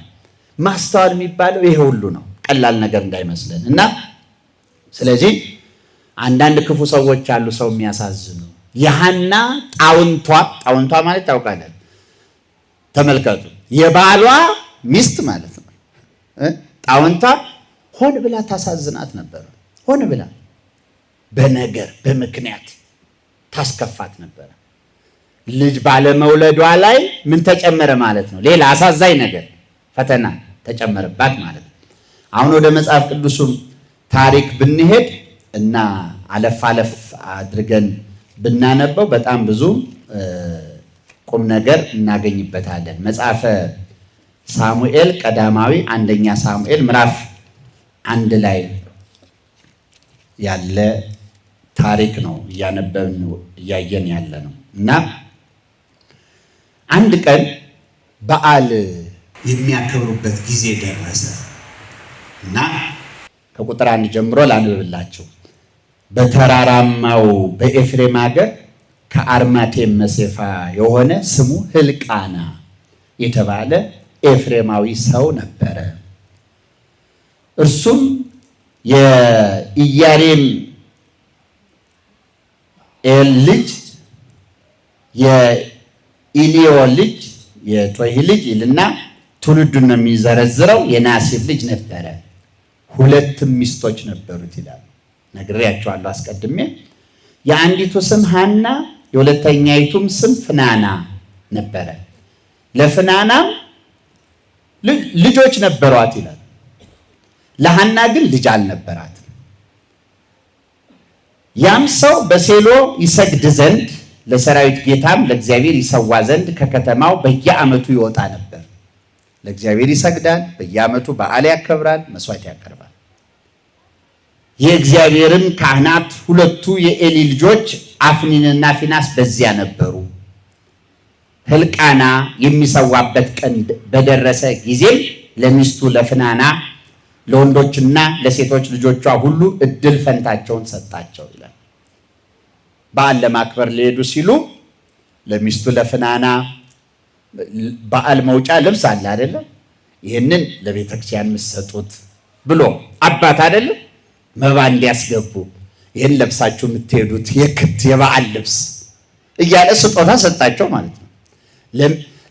ማስተዋል የሚባለው ይሄ ሁሉ ነው፣ ቀላል ነገር እንዳይመስለን እና ስለዚህ አንዳንድ ክፉ ሰዎች አሉ ሰው የሚያሳዝኑ። የሐና ጣውንቷ ማለት ታውቃለህ? ተመልከቱ፣ የባሏ ሚስት ማለት ነው። ጣውንቷ ሆን ብላ ታሳዝናት ነበር። ሆን ብላ በነገር በምክንያት ታስከፋት ነበር። ልጅ ባለመውለዷ ላይ ምን ተጨመረ ማለት ነው? ሌላ አሳዛኝ ነገር ፈተና ተጨመረባት ማለት ነው። አሁን ወደ መጽሐፍ ቅዱሱም ታሪክ ብንሄድ እና አለፍ አድርገን ብናነበው በጣም ብዙ ቁም ነገር እናገኝበታለን። መጽሐፈ ሳሙኤል ቀዳማዊ አንደኛ ሳሙኤል ምዕራፍ 1 ላይ ያለ ታሪክ ነው እያነበብን እያየን ያለ ነው። እና አንድ ቀን በዓል የሚያከብሩበት ጊዜ ደረሰ እና ከቁጥር 1 ጀምሮ ላንብብላችሁ። በተራራማው በኤፍሬም ሀገር ከአርማቴም መሴፋ የሆነ ስሙ ሕልቃና የተባለ ኤፍሬማዊ ሰው ነበረ። እርሱም የኢያሬም ልጅ የኢሊዮ ልጅ የቶሂ ልጅ ይልና ትውልዱን ነው የሚዘረዝረው። የናሲብ ልጅ ነበረ። 2 ሚስቶች ነበሩት ይላል። ነግሬያቸዋለሁ አስቀድሜ። የአንዲቱ ስም ሐና የሁለተኛይቱም ስም ፍናና ነበረ። ለፍናናም ልጆች ነበሯት ይላል። ለሐና ግን ልጅ አልነበራትም። ያም ሰው በሴሎ ይሰግድ ዘንድ ለሰራዊት ጌታም ለእግዚአብሔር ይሰዋ ዘንድ ከከተማው በየዓመቱ ይወጣ ነበር። ለእግዚአብሔር ይሰግዳል፣ በየዓመቱ በዓል ያከብራል፣ መስዋዕት ያቀርባል። የእግዚአብሔርም ካህናት 2ቱ የኤሊ ልጆች አፍኒንና ፊናስ በዚያ ነበሩ። ሕልቃና የሚሰዋበት ቀን በደረሰ ጊዜም ለሚስቱ ለፍናና ለወንዶችና ለሴቶች ልጆቿ ሁሉ እድል ፈንታቸውን ሰጣቸው ይላል። በዓል ለማክበር ሊሄዱ ሲሉ ለሚስቱ ለፍናና በዓል መውጫ ልብስ አለ አይደለም? ይህንን ለቤተክርስቲያን የምትሰጡት ብሎ አባት አይደለም መባ እንዲያስገቡ ይህን ለብሳችሁ የምትሄዱት የክት የበዓል ልብስ እያለ ስጦታ ሰጣቸው ማለት ነው።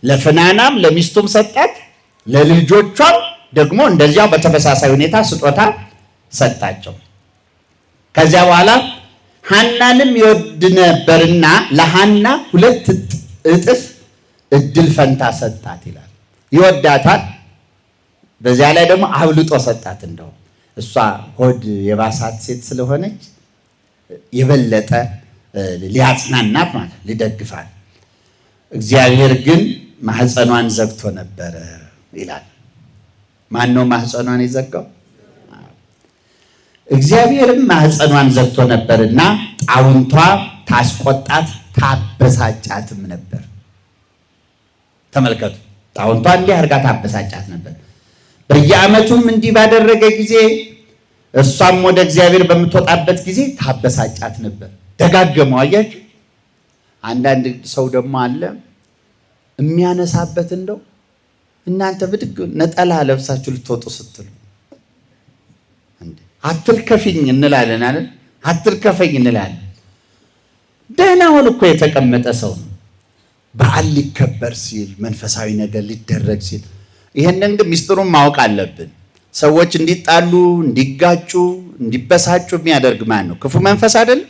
ለፍናናም ለሚስቱም ሰጣት፣ ለልጆቿም ደግሞ እንደዚያው በተመሳሳይ ሁኔታ ስጦታ ሰጣቸው። ከዚያ በኋላ ሐናንም ይወድ ነበርና ለሐና 2 እጥፍ እድል ፈንታ ሰጣት ይላል። ይወዳታል፣ በዚያ ላይ ደግሞ አብልጦ ሰጣት። እንደው እሷ ሆድ የባሳት ሴት ስለሆነች የበለጠ ሊያጽናናት ማለት ሊደግፋት። እግዚአብሔር ግን ማህፀኗን ዘግቶ ነበረ ይላል። ማን ነው ማህፀኗን የዘጋው? እግዚአብሔርም ማህፀኗን ዘግቶ ነበርና ጣውንቷ ታስቆጣት ታበሳጫትም ነበር። ተመልከቱ፣ ጣውንቷ እንዲህ አድርጋ ታበሳጫት ነበር። በየዓመቱም እንዲህ ባደረገ ጊዜ እሷም ወደ እግዚአብሔር በምትወጣበት ጊዜ ታበሳጫት ነበር። ደጋገመው። አያችሁ፣ አንዳንድ ሰው ደግሞ አለ የሚያነሳበት እንደው እናንተ ብድግ ነጠላ ለብሳችሁ ልትወጡ ስትሉ አትልከፊኝ እንላለን አይደል? አትልከፈኝ እንላለን። ደህናውን እኮ የተቀመጠ ሰው ነው። በዓል ሊከበር ሲል መንፈሳዊ ነገር ሊደረግ ሲል ይሄንን ግን ሚስጥሩን ማወቅ አለብን። ሰዎች እንዲጣሉ፣ እንዲጋጩ፣ እንዲበሳጩ የሚያደርግ ማን ነው? ክፉ መንፈስ አይደለም?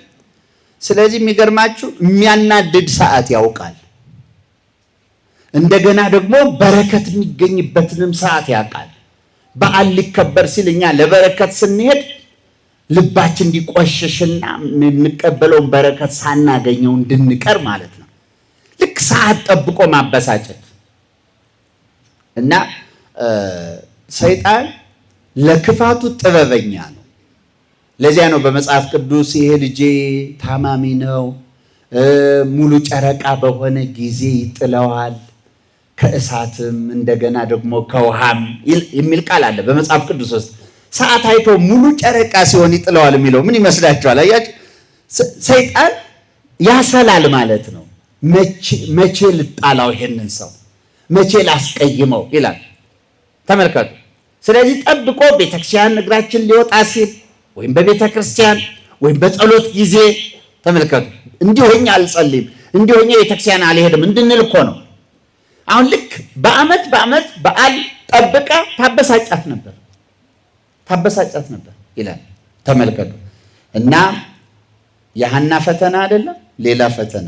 ስለዚህ የሚገርማችሁ የሚያናድድ ሰዓት ያውቃል። እንደገና ደግሞ በረከት የሚገኝበትንም ሰዓት ያውቃል። በዓል ሊከበር ሲል እኛ ለበረከት ስንሄድ ልባችን እንዲቆሽሽና የምንቀበለውን በረከት ሳናገኘው እንድንቀር ማለት ነው። ልክ ሰዓት ጠብቆ ማበሳጨት እና ሰይጣን ለክፋቱ ጥበበኛ ነው። ለዚያ ነው በመጽሐፍ ቅዱስ ይሄ ልጄ ታማሚ ነው፣ ሙሉ ጨረቃ በሆነ ጊዜ ይጥለዋል፣ ከእሳትም እንደገና ደግሞ ከውሃም የሚል ቃል አለ በመጽሐፍ ቅዱስ ውስጥ። ሰዓት አይቶ ሙሉ ጨረቃ ሲሆን ይጥለዋል የሚለው ምን ይመስላችኋል? አያችሁ፣ ሰይጣን ያሰላል ማለት ነው። መቼ ልጣላው ይሄንን ሰው፣ መቼ ላስቀይመው ይላል። ተመልከቱ። ስለዚህ ጠብቆ ቤተክርስቲያን እግራችን ሊወጣ ሲል ወይም በቤተክርስቲያን ወይም በጸሎት ጊዜ ተመልከቱ፣ እንዲሆኛ አልጸልይም፣ እንዲሆኛ ቤተክርስቲያን አልሄድም እንድንል እኮ ነው። አሁን ልክ በዓመት በዓል ጠብቃ ታበሳጫት ነበር ይላል። ተመልከቱ። እና የሐና ፈተና አይደለም ሌላ ፈተና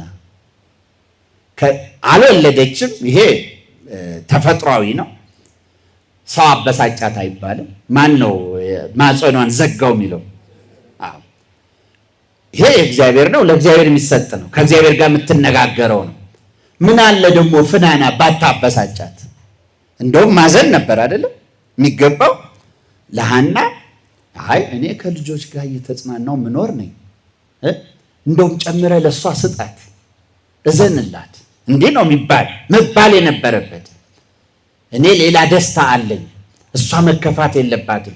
አልወለደችም። ይሄ ተፈጥሯዊ ነው። ሰው አበሳጫት አይባልም። ማን ነው ማህፀኗን ዘጋው የሚለው? ይሄ እግዚአብሔር ነው፣ ለእግዚአብሔር የሚሰጥ ነው፣ ከእግዚአብሔር ጋር የምትነጋገረው ነው። ምን አለ ደግሞ ፍናና ባታበሳጫት? እንደውም ማዘን ነበር አይደለም የሚገባው ለሐና። አይ እኔ ከልጆች ጋር እየተጽናናው ምኖር ነኝ፣ እንደውም ጨምረ ለሷ ስጣት፣ እዘንላት፣ እንዲህ ነው መባል የነበረበት። እኔ ሌላ ደስታ አለኝ፣ እሷ መከፋት የለባትም፣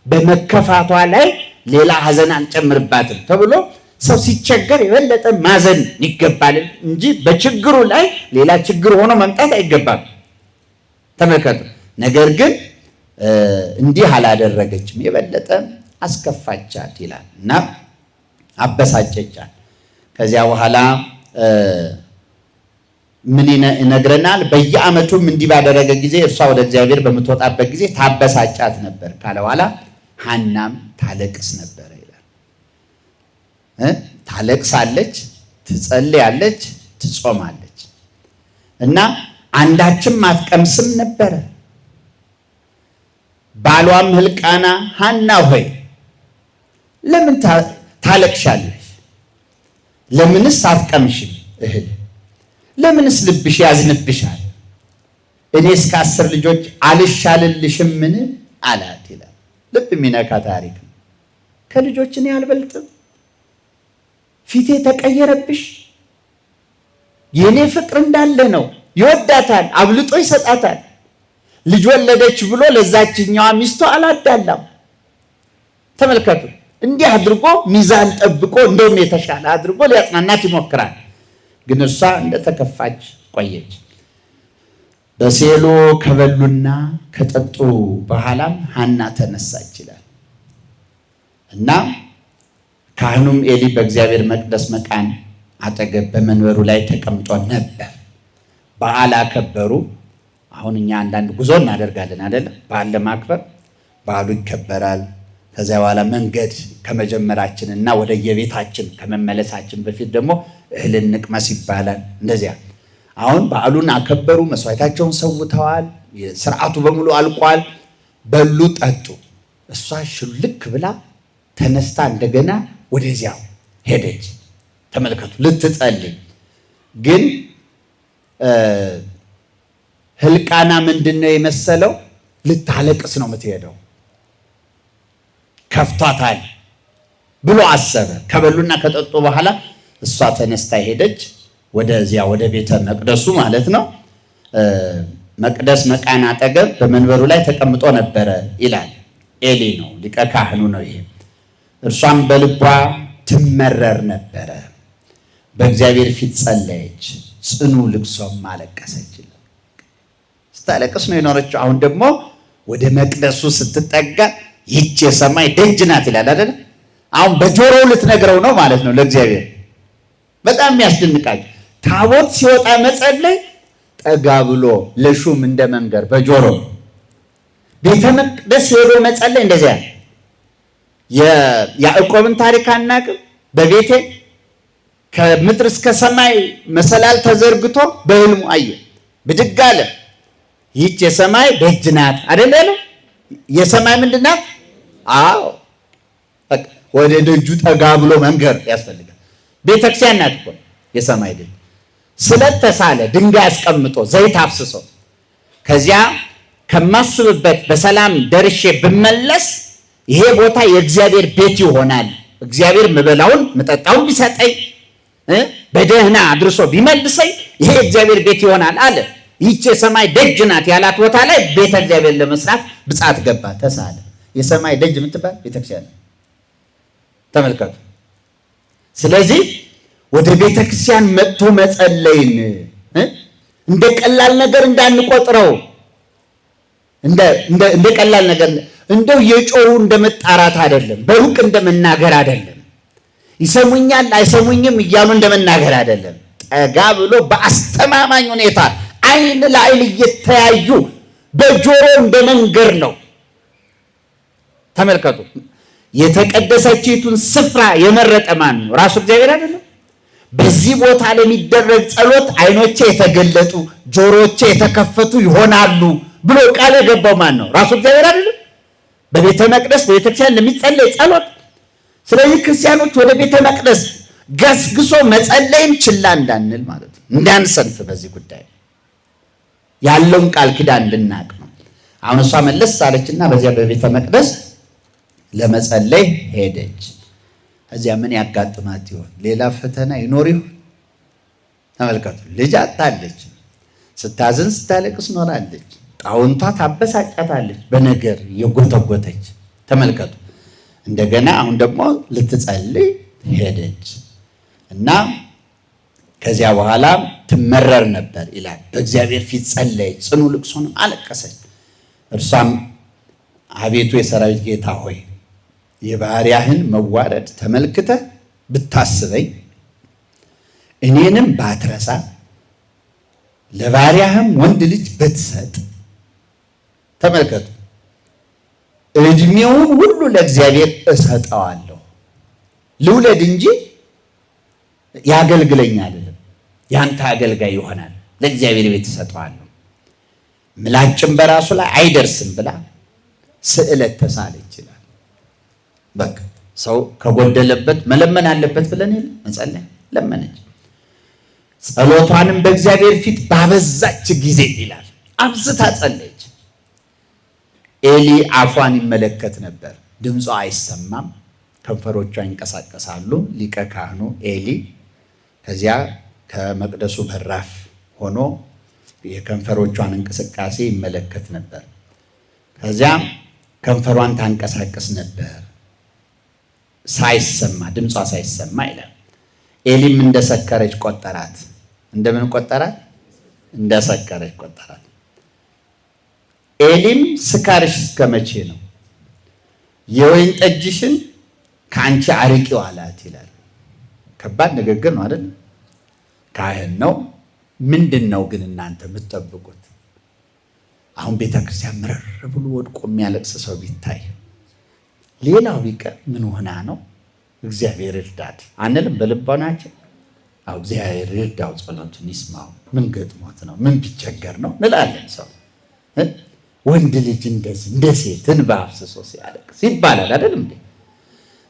በመከፋቷ ላይ ሌላ ሐዘን አልጨምርባትም ተብሎ ሰው ሲቸገር የበለጠ ማዘን ይገባል እንጂ በችግሩ ላይ ሌላ ችግር ሆኖ መምጣት አይገባም። ተመልከቱ። ነገር ግን እንዲህ አላደረገችም፣ የበለጠ አስከፋቻት ይላል እና አበሳጨቻት። ከዚያ በኋላ ምን ይነግረናል? በየዓመቱም እንዲህ ባደረገ ጊዜ እርሷ ወደ እግዚአብሔር በምትወጣበት ጊዜ ታበሳጫት ነበር ካለ በኋላ ሐናም ታለቅስ ነበር ይላል። ታለቅሳለች፣ ትጸልያለች፣ ትጾማለች እና አንዳችም አትቀምስም ነበረ። ባሏም ሕልቃና ሐና ሆይ ለምን ታለቅሻለሽ? ለምንስ አትቀምሽም እህል? ለምንስ ልብሽ ያዝንብሻል? እኔ እስከ 10 ልጆች አልሻልልሽምን አላት ይላል። ልብ የሚነካ ታሪክ ነው። ከልጆች እኔ አልበልጥም? ፊቴ ተቀየረብሽ? የኔ ፍቅር እንዳለ ነው። ይወዳታል፣ አብልጦ ይሰጣታል። ልጅ ወለደች ብሎ ለዛችኛዋ ሚስቱ አላዳላም። ተመልከቱ። እንዲህ አድርጎ ሚዛን ጠብቆ እንደውም የተሻለ አድርጎ ሊያጽናናት ይሞክራል። ግን እሷ እንደተከፋች ቆየች። በሴሎ ከበሉና ከጠጡ በኋላም ሐና ተነሳች ይላል እና ካህኑም ኤሊ በእግዚአብሔር መቅደስ መቃን አጠገብ በመንበሩ ላይ ተቀምጦ ነበር። በዓል አከበሩ። አሁን እኛ አንዳንድ ጉዞ እናደርጋለን አይደለ? በዓል ለማክበር በዓሉ ይከበራል። ከዚያ በኋላ መንገድ ከመጀመራችንና ወደ የቤታችን ከመመለሳችን በፊት ደግሞ እህል እንቅመስ ይባላል። እንደዚያ አሁን በዓሉን አከበሩ፣ መስዋዕታቸውን ሰውተዋል፣ ስርዓቱ በሙሉ አልቋል፣ በሉ ጠጡ። እሷ ሽልክ ብላ ተነስታ እንደገና ወደዚያው ሄደች። ተመልከቱ፣ ልትጸልይ ግን ህልቃና ምንድነው የመሰለው? ልታለቅስ ነው የምትሄደው፣ ከፍቷታል ብሎ አሰበ። ከበሉና ከጠጡ በኋላ እሷ ተነስታ ሄደች ወደዚያ ወደ ቤተ መቅደሱ ማለት ነው። መቅደስ መቃን አጠገብ በመንበሩ ላይ ተቀምጦ ነበረ ይላል። ኤሊ ነው፣ ሊቀ ካህኑ ነው ይሄ። እርሷም በልቧ ትመረር ነበረ፣ በእግዚአብሔር ፊት ጸለየች፣ ጽኑ ልቅሶም አለቀሰች። ስታለቅስ ነው የኖረችው። አሁን ደግሞ ወደ መቅደሱ ስትጠጋ ይህች የሰማይ ደጅ ናት ይላል አይደል? አሁን በጆሮው ልትነግረው ነው ማለት ነው ለእግዚአብሔር። በጣም የሚያስደንቃችሁ ታቦት ሲወጣ መጸለይ ጠጋ ብሎ ለሹም እንደ መንገር በጆሮ፣ ቤተ መቅደስ ሄዶ መጸለይ እንደዚያ። የያዕቆብን ታሪክ አናውቅም? በቤቴ ከምድር እስከ ሰማይ መሰላል ተዘርግቶ በህልሙ አየ፣ ብድግ አለ። ይህች የሰማይ ደጅ ናት አይደል ያለው? የሰማይ ምንድን ናት? አዎ ወደ ደጁ ጠጋ ብሎ መንገር ያስፈልጋል። ቤተክርስቲያን ናት እኮ የሰማይ ደጅ። ስለተሳለ ድንጋይ አስቀምጦ ዘይት አፍስሶ ከዚያ ከማስብበት በሰላም ደርሼ ብመለስ ይሄ ቦታ የእግዚአብሔር ቤት ይሆናል፣ እግዚአብሔር ምበላውን ምጠጣውን ቢሰጠኝ በደህና አድርሶ ቢመልሰኝ ይሄ እግዚአብሔር ቤት ይሆናል አለ። ይህች የሰማይ ደጅ ናት ያላት ቦታ ላይ ቤተ እግዚአብሔር ለመስራት ብጻት ገባ፣ ተሳለ። የሰማይ ደጅ የምትባል ቤተክርስቲያን ተመልከቱ። ስለዚህ ወደ ቤተክርስቲያን መጥቶ መጸለይን እንደ ቀላል ነገር እንዳንቆጥረው፣ እንደ ቀላል ነገር እንደው የጮሁ እንደመጣራት አይደለም፣ በሩቅ እንደመናገር አይደለም፣ ይሰሙኛል አይሰሙኝም እያሉ እንደመናገር አይደለም። ጠጋ ብሎ በአስተማማኝ ሁኔታ አይን ለአይን እየተያዩ በጆሮ እንደመንገር ነው። ተመልከቱ። የተቀደሰችቱን ስፍራ የመረጠ ማን ነው? ራሱ እግዚአብሔር አይደለም? በዚህ ቦታ ለሚደረግ ጸሎት አይኖቼ የተገለጡ ጆሮቼ የተከፈቱ ይሆናሉ ብሎ ቃል የገባው ማን ነው? ራሱ እግዚአብሔር አይደለም? በቤተ መቅደስ በቤተክርስቲያን ለሚጸለይ ጸሎት። ስለዚህ ክርስቲያኖች ወደ ቤተ መቅደስ ገስግሶ መጸለይም ችላ እንዳንል ማለት ነው፣ እንዳንሰንፍ በዚህ ጉዳይ ያለውን ቃል ኪዳን እንድናቅ ነው። አሁን እሷ መለስ አለችና በዚያ በቤተ መቅደስ ለመጸለይ ሄደች። እዚያ ምን ያጋጥማት ይሆን? ሌላ ፈተና ይኖር ይሆን? ተመልከቱ። ልጅ አጣለች፣ ስታዝን ስታለቅስ ኖራለች። ጣውንቷ ታበሳጫታለች በነገር የጎተጎተች። ተመልከቱ። እንደገና አሁን ደግሞ ልትጸልይ ሄደች እና ከዚያ በኋላ ትመረር ነበር ይላል። በእግዚአብሔር ፊት ጸለየች፣ ጽኑ ልቅሶንም አለቀሰች። እርሷም አቤቱ የሰራዊት ጌታ ሆይ የባሪያህን መዋረድ ተመልክተህ ብታስበኝ፣ እኔንም ባትረሳ፣ ለባሪያህም ወንድ ልጅ ብትሰጥ። ተመልከቱ፣ እድሜውን ሁሉ ለእግዚአብሔር እሰጠዋለሁ። ልውለድ እንጂ ያገልግለኝ አይደለም፣ ያንተ አገልጋይ ይሆናል፣ ለእግዚአብሔር ቤት እሰጠዋለሁ። ምላጭም በራሱ ላይ አይደርስም ብላ ስዕለት ተሳለ ይችላል። በቃ ሰው ከጎደለበት መለመን አለበት ብለን የለ መጸለይ፣ ለመነች። ጸሎቷንም በእግዚአብሔር ፊት ባበዛች ጊዜ ይላል አብዝታ ጸለየች። ኤሊ አፏን ይመለከት ነበር፣ ድምጿ አይሰማም፣ ከንፈሮቿ ይንቀሳቀሳሉ። ሊቀ ካህኑ ኤሊ ከዚያ ከመቅደሱ በራፍ ሆኖ የከንፈሮቿን እንቅስቃሴ ይመለከት ነበር። ከዚያም ከንፈሯን ታንቀሳቀስ ነበር ሳይሰማ፣ ድምጿ ሳይሰማ ይላል። ኤሊም እንደሰከረች ቆጠራት። እንደምን ቆጠራት? እንደሰከረች ቆጠራት። ኤሊም ስካርሽ እስከ መቼ ነው? የወይን ጠጅሽን ከአንቺ አርቂው አላት ይላል። ከባድ ንግግር ነው አይደል? ካህን ነው። ምንድን ነው ግን እናንተ የምትጠብቁት? አሁን ቤተክርስቲያን ምርር ብሎ ወድቆ የሚያለቅስ ሰው ቢታይ ሌላው ቢቀር ምን ሆና ነው እግዚአብሔር ይርዳት አንልም በልቦናችን? አው እግዚአብሔር ይርዳው ጸሎቱን ይስማው ምን ገጥሞት ነው ምን ቢቸገር ነው እንላለን። ሰው ወንድ ልጅ እንደ ሴት እንባ አፍስሶ ሲያለቅስ ይባላል አይደል እንዴ?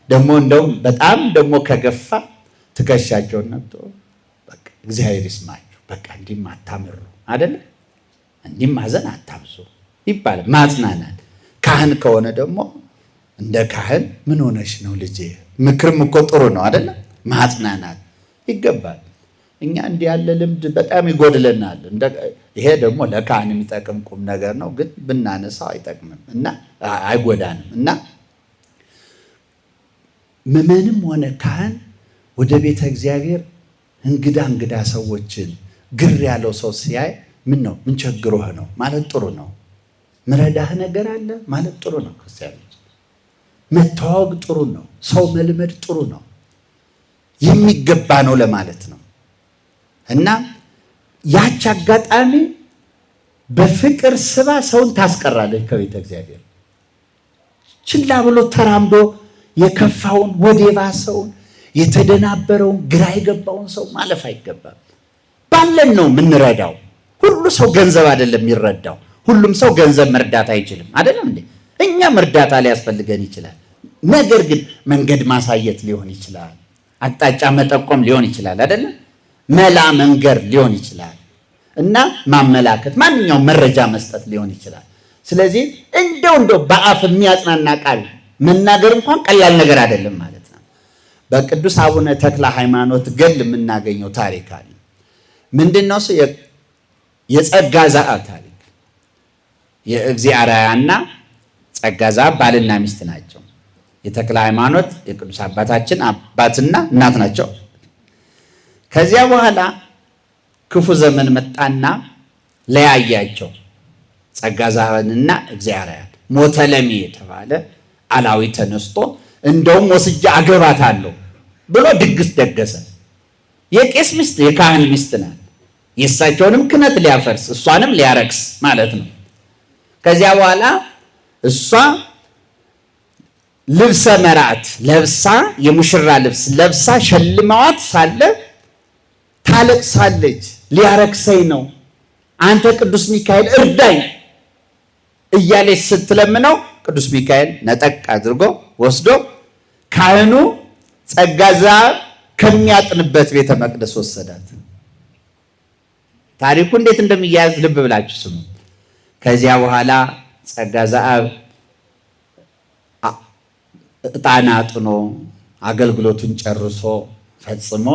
ደግሞ እንደው በጣም ደግሞ ከገፋ ትከሻቸውን ነጥቶ በቃ እግዚአብሔር ይስማችሁ በቃ እንዲም አታምሩ አይደል እንዲም ማዘን አታብዙ ይባላል። ማጽናናት ካህን ከሆነ ደግሞ እንደ ካህን ምን ሆነሽ ነው ልጄ ምክርም እኮ ጥሩ ነው አይደል ማጽናናት ይገባል። እኛ እንዲህ ያለ ልምድ በጣም ይጎድለናል። ይሄ ደግሞ ለካህን የሚጠቅም ቁም ነገር ነው፣ ግን ብናነሳው አይጠቅምም እና አይጎዳንም። እና ምዕመንም ሆነ ካህን ወደ ቤተ እግዚአብሔር እንግዳ ሰዎችን ግር ያለው ሰው ሲያይ ምን ነው ምን ቸግሮህ ነው ማለት ጥሩ ነው። ምረዳህ ነገር አለ ማለት ጥሩ ነው። ክርስቲያኖች መተዋወቅ ጥሩ ነው። ሰው መልመድ ጥሩ ነው። የሚገባ ነው ለማለት ነው። እና ያች አጋጣሚ በፍቅር ስባ ሰውን ታስቀራለች ከቤተ እግዚአብሔር። ችላ ብሎ ተራምዶ የከፋውን ወዴባሰውን የተደናበረውን ግራ የገባውን ሰው ማለፍ አይገባም። ባለን ነው የምንረዳው። ሁሉ ሰው ገንዘብ አይደለም የሚረዳው። ሁሉም ሰው ገንዘብ መርዳት አይችልም አይደለም እንዴ? እኛም እርዳታ ሊያስፈልገን ይችላል። ነገር ግን መንገድ ማሳየት ሊሆን ይችላል፣ አቅጣጫ መጠቆም ሊሆን ይችላል አይደለም? መላ መንገር ሊሆን ይችላል እና ማመላከት ማንኛውም መረጃ መስጠት ሊሆን ይችላል። ስለዚህ እንደው በአፍ የሚያጽናና ቃል መናገር እንኳን ቀላል ነገር አይደለም ማለት ነው። በቅዱስ አቡነ ተክለ ሃይማኖት ገድል የምናገኘው ታሪክ አለ። ምንድነው? የጸጋ ዘአብ ታሪክ። የእግዚአብሔርና ጸጋ ዘአብ ባልና ሚስት ናቸው። የተክለ ሃይማኖት የቅዱስ አባታችን አባትና እናት ናቸው። ከዚያ በኋላ ክፉ ዘመን መጣና ለያያቸው። ጸጋ ዘአብንና እግዚአብሔር ሞተ ለሚ የተባለ አላዊ ተነስቶ እንደውም ወስጄ አገባታለሁ ብሎ ድግስ ደገሰ። የቄስ ሚስት የካህን ሚስት ናት። የእሳቸውንም ክህነት ሊያፈርስ እሷንም ሊያረክስ ማለት ነው። ከዚያ በኋላ እሷ ልብሰ መርዓት ለብሳ የሙሽራ ልብስ ለብሳ ሸልማዋት ሳለ ታለቅሳለች። ሊያረክሰኝ ነው አንተ ቅዱስ ሚካኤል እርዳኝ እያለች ስትለምነው ቅዱስ ሚካኤል ነጠቅ አድርጎ ወስዶ ካህኑ ጸጋ ዘአብ ከሚያጥንበት ቤተ መቅደስ ወሰዳት። ታሪኩ እንዴት እንደሚያያዝ ልብ ብላችሁ ስሙ። ከዚያ በኋላ ጸጋ ዘአብ ዕጣን አጥኖ አገልግሎቱን ጨርሶ ፈጽሞ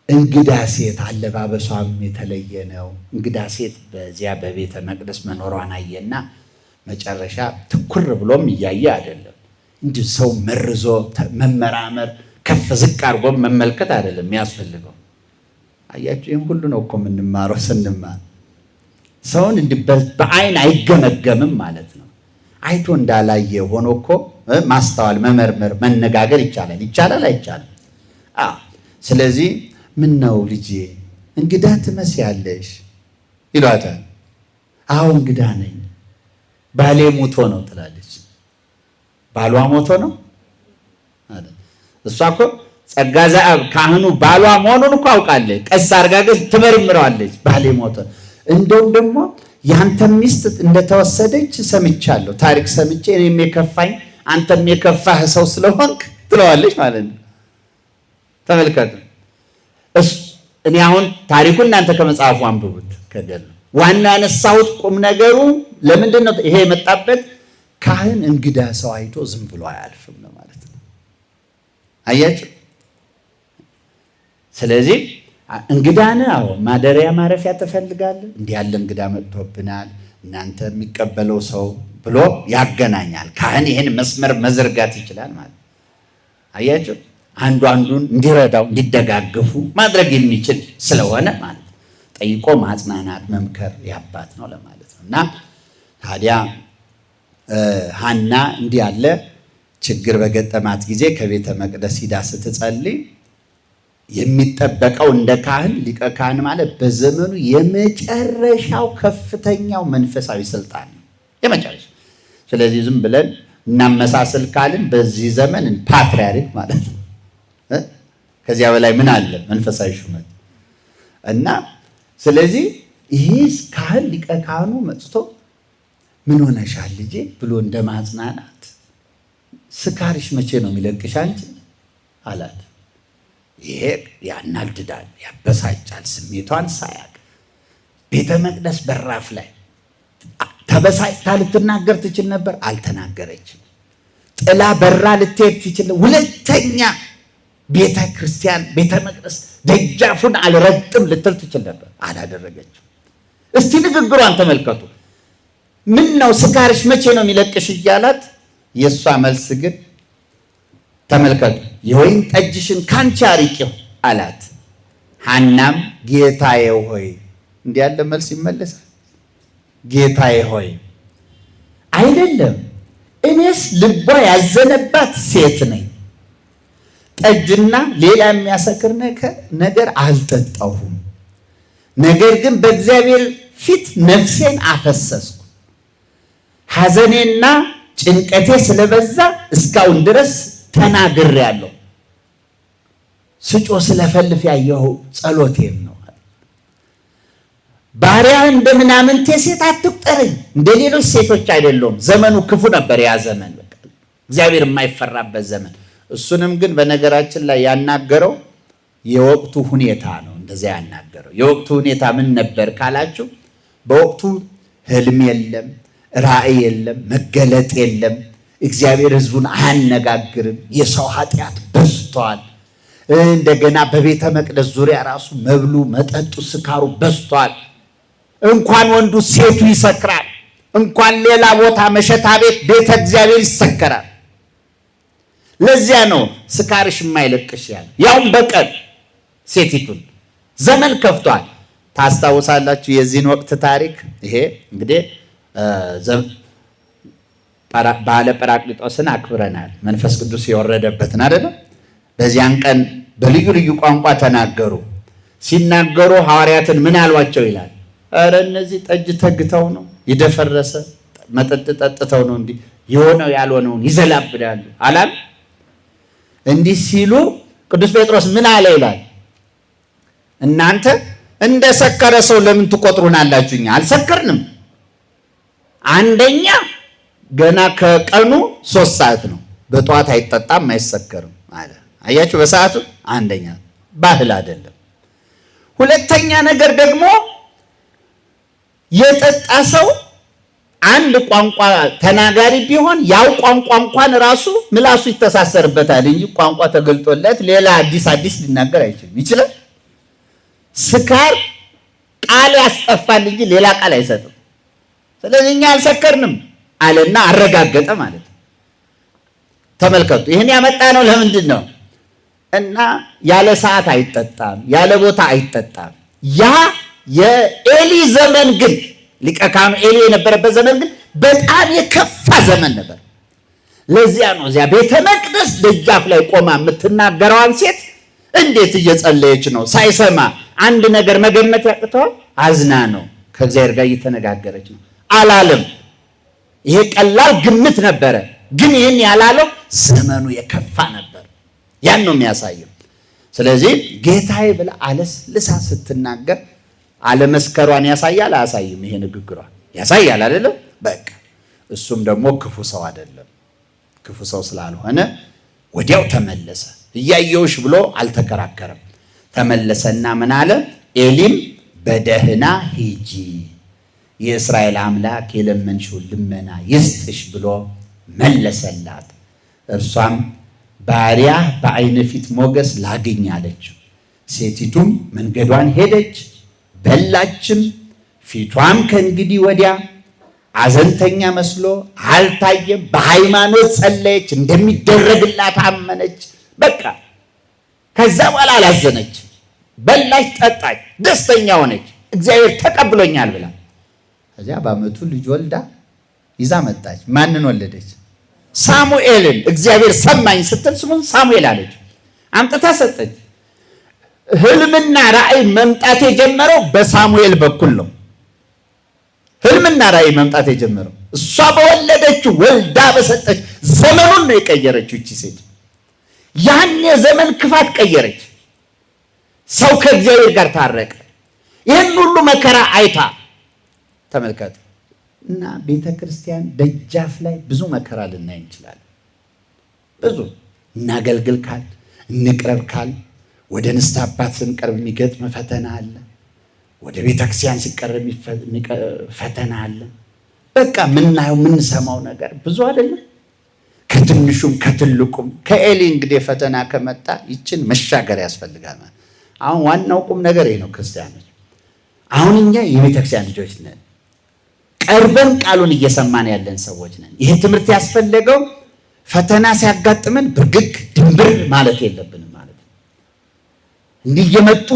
እንግዳ ሴት አለባበሷም የተለየ ነው። እንግዳ ሴት በዚያ በቤተ መቅደስ መኖሯን አየና መጨረሻ ትኩር ብሎም እያየ አይደለም እንዲህ ሰው መርዞ መመራመር ከፍ ዝቅ አድርጎ መመልከት አይደለም የሚያስፈልገው። አያችሁ ይሄን ሁሉ ነው እኮ የምንማረው ስንማር። ሰውን እንዲህ በአይን አይገመገምም ማለት ነው። አይቶ እንዳላየ ሆኖ እኮ ማስተዋል፣ መመርመር፣ መነጋገር ይቻላል። ይቻላል አይቻልም? ስለዚህ ምን ነው ልጄ እንግዳ ትመስያለሽ ይሏታል። አዎ እንግዳ ነኝ፣ ባሌ ሞቶ ነው ትላለች። ባሏ ሞቶ ነው አይደል? እሷ እኮ ጸጋ ዘአብ ካህኑ ባሏ መሆኑን እኮ አውቃለች። ቀስ አድርጋ ግን ትመርምረዋለች። ባሌ ሞቶ እንደውም ደግሞ ያንተ ሚስት እንደተወሰደች ሰምቻለሁ፣ ታሪክ ሰምቼ እኔም የከፋኝ አንተም የከፋህ ሰው ስለሆንክ ትለዋለች ማለት ነው። ተመልከቱ። እኔ አሁን ታሪኩን እናንተ ከመጽሐፉ አንብቡት። ከገል ዋና ያነሳሁት ቁም ነገሩ ለምንድን ነው ይሄ የመጣበት? ካህን እንግዳ ሰው አይቶ ዝም ብሎ አያልፍም ነው ማለት ነው። አያችሁ። ስለዚህ እንግዳን ማደሪያ ማረፊያ ትፈልጋለህ? እንዲህ ያለ እንግዳ መጥቶብናል፣ እናንተ የሚቀበለው ሰው ብሎ ያገናኛል። ካህን ይሄን መስመር መዘርጋት ይችላል ማለት አያችሁ። አንዱ አንዱን እንዲረዳው እንዲደጋገፉ ማድረግ የሚችል ስለሆነ ማለት ጠይቆ ማጽናናት መምከር ያባት ነው ለማለት ነው። እና ታዲያ ሐና እንዲህ ያለ ችግር በገጠማት ጊዜ ከቤተ መቅደስ ሂዳ ስትጸልይ የሚጠበቀው እንደ ካህን ሊቀ ካህን ማለት በዘመኑ የመጨረሻው ከፍተኛው መንፈሳዊ ስልጣን ነው፣ የመጨረሻ። ስለዚህ ዝም ብለን እናመሳሰል ካልን በዚህ ዘመን ፓትርያርክ ማለት ነው። ከዚያ በላይ ምን አለ? መንፈሳዊ ሹመት እና ስለዚህ ይህ ካህን ሊቀ ካህኑ መጥቶ ምን ሆነሻል ልጄ ብሎ እንደ ማጽናናት ስካርሽ መቼ ነው የሚለቅሽ አንቺ አላት። ይሄ ያናድዳል፣ ያበሳጫል። ስሜቷን ሳያቅ ቤተ መቅደስ በራፍ ላይ ተበሳጭታ ልትናገር ትችል ነበር፣ አልተናገረችም። ጥላ በራ ልትሄድ ትችል፣ ሁለተኛ ቤተ ክርስቲያን ቤተ መቅደስ ደጃፉን አልረግጥም ልትል ትችል ነበር፣ አላደረገችም። እስቲ ንግግሯን ተመልከቱ። ምን ነው ስካርሽ መቼ ነው የሚለቅሽ እያላት፣ የእሷ መልስ ግን ተመልከቱ። የወይን ጠጅሽን ካንቺ አርቄው አላት። ሐናም ጌታዬ ሆይ፣ እንዲህ ያለ መልስ ይመለሳል? ጌታዬ ሆይ አይደለም፣ እኔስ ልቧ ያዘነባት ሴት ነኝ። ጠጅና ሌላ የሚያሰክር ነገር አልጠጣሁም። ነገር ግን በእግዚአብሔር ፊት ነፍሴን አፈሰስኩ። ሐዘኔና ጭንቀቴ ስለበዛ እስካሁን ድረስ ተናግሬያለሁ። ስጮ ስለፈልፍ ያየሁ ጸሎቴም ነው። ባሪያ እንደምናምንቴ ሴት አትቁጠረኝ፣ እንደ ሌሎች ሴቶች አይደለሁም። ዘመኑ ክፉ ነበር፣ ያ ዘመን በቃ እግዚአብሔር የማይፈራበት ዘመን። እሱንም ግን በነገራችን ላይ ያናገረው የወቅቱ ሁኔታ ነው። እንደዚያ ያናገረው የወቅቱ ሁኔታ ምን ነበር ካላችሁ፣ በወቅቱ ህልም የለም፣ ራእይ የለም፣ መገለጥ የለም። እግዚአብሔር ህዝቡን አያነጋግርም። የሰው ኃጢአት በዝቷል። እንደገና በቤተ መቅደስ ዙሪያ ራሱ መብሉ፣ መጠጡ፣ ስካሩ በዝቷል። እንኳን ወንዱ ሴቱ ይሰክራል። እንኳን ሌላ ቦታ መሸታ ቤት ቤተ እግዚአብሔር ይሰከራል። ለዚያ ነው ስካርሽ የማይለቅሽ ያለ፣ ያውም በቀን ሴቲቱን ዘመን ከፍቷል። ታስታውሳላችሁ የዚህን ወቅት ታሪክ። ይሄ እንግዲህ ባለ ጰራቅሊጦስን አክብረናል። መንፈስ ቅዱስ የወረደበትን አይደለም። በዚያን ቀን በልዩ ልዩ ቋንቋ ተናገሩ። ሲናገሩ ሐዋርያትን ምን አሏቸው ይላል? ኧረ እነዚህ ጠጅ ተግተው ነው፣ የደፈረሰ መጠጥ ጠጥተው ነው እንዲህ የሆነው ያልሆነውን ይዘላብዳሉ አላል። እንዲህ ሲሉ ቅዱስ ጴጥሮስ ምን አለ ይላል? እናንተ እንደ ሰከረ ሰው ለምን ትቆጥሩናላችሁ? እኛ አልሰከርንም። አንደኛ ገና ከቀኑ 3 ሰዓት ነው። በጠዋት አይጠጣም አይሰከርም አለ። አያችሁ፣ በሰዓቱ አንደኛ ባህል አይደለም። ሁለተኛ ነገር ደግሞ የጠጣ ሰው አንድ ቋንቋ ተናጋሪ ቢሆን ያው ቋንቋ እንኳን ራሱ ምላሱ ይተሳሰርበታል እንጂ ቋንቋ ተገልጦለት ሌላ አዲስ ሊናገር አይችልም። ይችላል? ስካር ቃል ያስጠፋል እንጂ ሌላ ቃል አይሰጥም። ስለዚህ እኛ አልሰከርንም አለና አረጋገጠ ማለት ነው። ተመልከቱ፣ ይህን ያመጣ ነው ለምንድን ነው? እና ያለ ሰዓት አይጠጣም፣ ያለ ቦታ አይጠጣም። ያ የኤሊ ዘመን ግን ሊቀ ካህኑ ኤሊ የነበረበት ዘመን ግን በጣም የከፋ ዘመን ነበር። ለዚያ ነው እዚያ ቤተ መቅደስ ደጃፍ ላይ ቆማ የምትናገረዋን ሴት እንዴት እየጸለየች ነው ሳይሰማ አንድ ነገር መገመት ያቅተዋል። አዝና ነው ከእግዚአብሔር ጋር እየተነጋገረች ነው አላለም። ይሄ ቀላል ግምት ነበረ፣ ግን ይህን ያላለው ዘመኑ የከፋ ነበር። ያን ነው የሚያሳየው። ስለዚህ ጌታዬ ብላ አለስልሳ ስትናገር አለመስከሯን ያሳያል አያሳይም? ይሄ ንግግሯ ያሳያል አይደለም? በቃ እሱም ደግሞ ክፉ ሰው አይደለም። ክፉ ሰው ስላልሆነ ወዲያው ተመለሰ። እያየውሽ ብሎ አልተከራከረም። ተመለሰና ምን አለ? ኤሊም በደህና ሂጂ፣ የእስራኤል አምላክ የለመንሽውን ልመና ይስጥሽ ብሎ መለሰላት። እርሷም ባሪያ በዓይነ ፊት ሞገስ ላግኝ አለች። ሴቲቱም መንገዷን ሄደች፣ በላችም። ፊቷም ከእንግዲህ ወዲያ አዘንተኛ መስሎ አልታየም። በሃይማኖት ጸለየች፣ እንደሚደረግላት አመነች። በቃ ከዛ በኋላ አላዘነች። በላች፣ ጠጣች፣ ደስተኛ ሆነች። እግዚአብሔር ተቀብሎኛል ብላ ከዚያ በዓመቱ ልጅ ወልዳ ይዛ መጣች። ማንን ወለደች? ሳሙኤልን። እግዚአብሔር ሰማኝ ስትል ስሙን ሳሙኤል አለች። አምጥታ ሰጠች። ህልምና ራእይ መምጣት የጀመረው በሳሙኤል በኩል ነው። ህልምና ራእይ መምጣት የጀመረው እሷ በወለደችው ወልዳ በሰጠች ዘመኑን ነው የቀየረችው እቺ ሴት። ያን የዘመን ክፋት ቀየረች። ሰው ከእግዚአብሔር ጋር ታረቀ። ይህን ሁሉ መከራ አይታ ተመልከቱ። እና ቤተ ክርስቲያን ደጃፍ ላይ ብዙ መከራ ልናይ እንችላለን። ብዙ እናገልግል ካል እንቅረብ ካል ወደ ንስሐ አባት ስንቀርብ የሚገጥም ፈተና አለ። ወደ ቤተ ክርስቲያን ሲቀርብ ፈተና አለ። በቃ ምናየው የምንሰማው ነገር ብዙ አይደለም። ከትንሹም ከትልቁም ከኤሊ እንግዲህ ፈተና ከመጣ ይችን መሻገር ያስፈልጋል። አሁን ዋናው ቁም ነገር ይሄ ነው። ክርስቲያኖች አሁን እኛ የቤተ ክርስቲያን ልጆች ነን። ቀርበን ቃሉን እየሰማን ያለን ሰዎች ነን። ይሄ ትምህርት ያስፈልገው ፈተና ሲያጋጥመን ብርግግ ድንብር ማለት የለብንም ማለት ነው። እንዲህ እየመጡ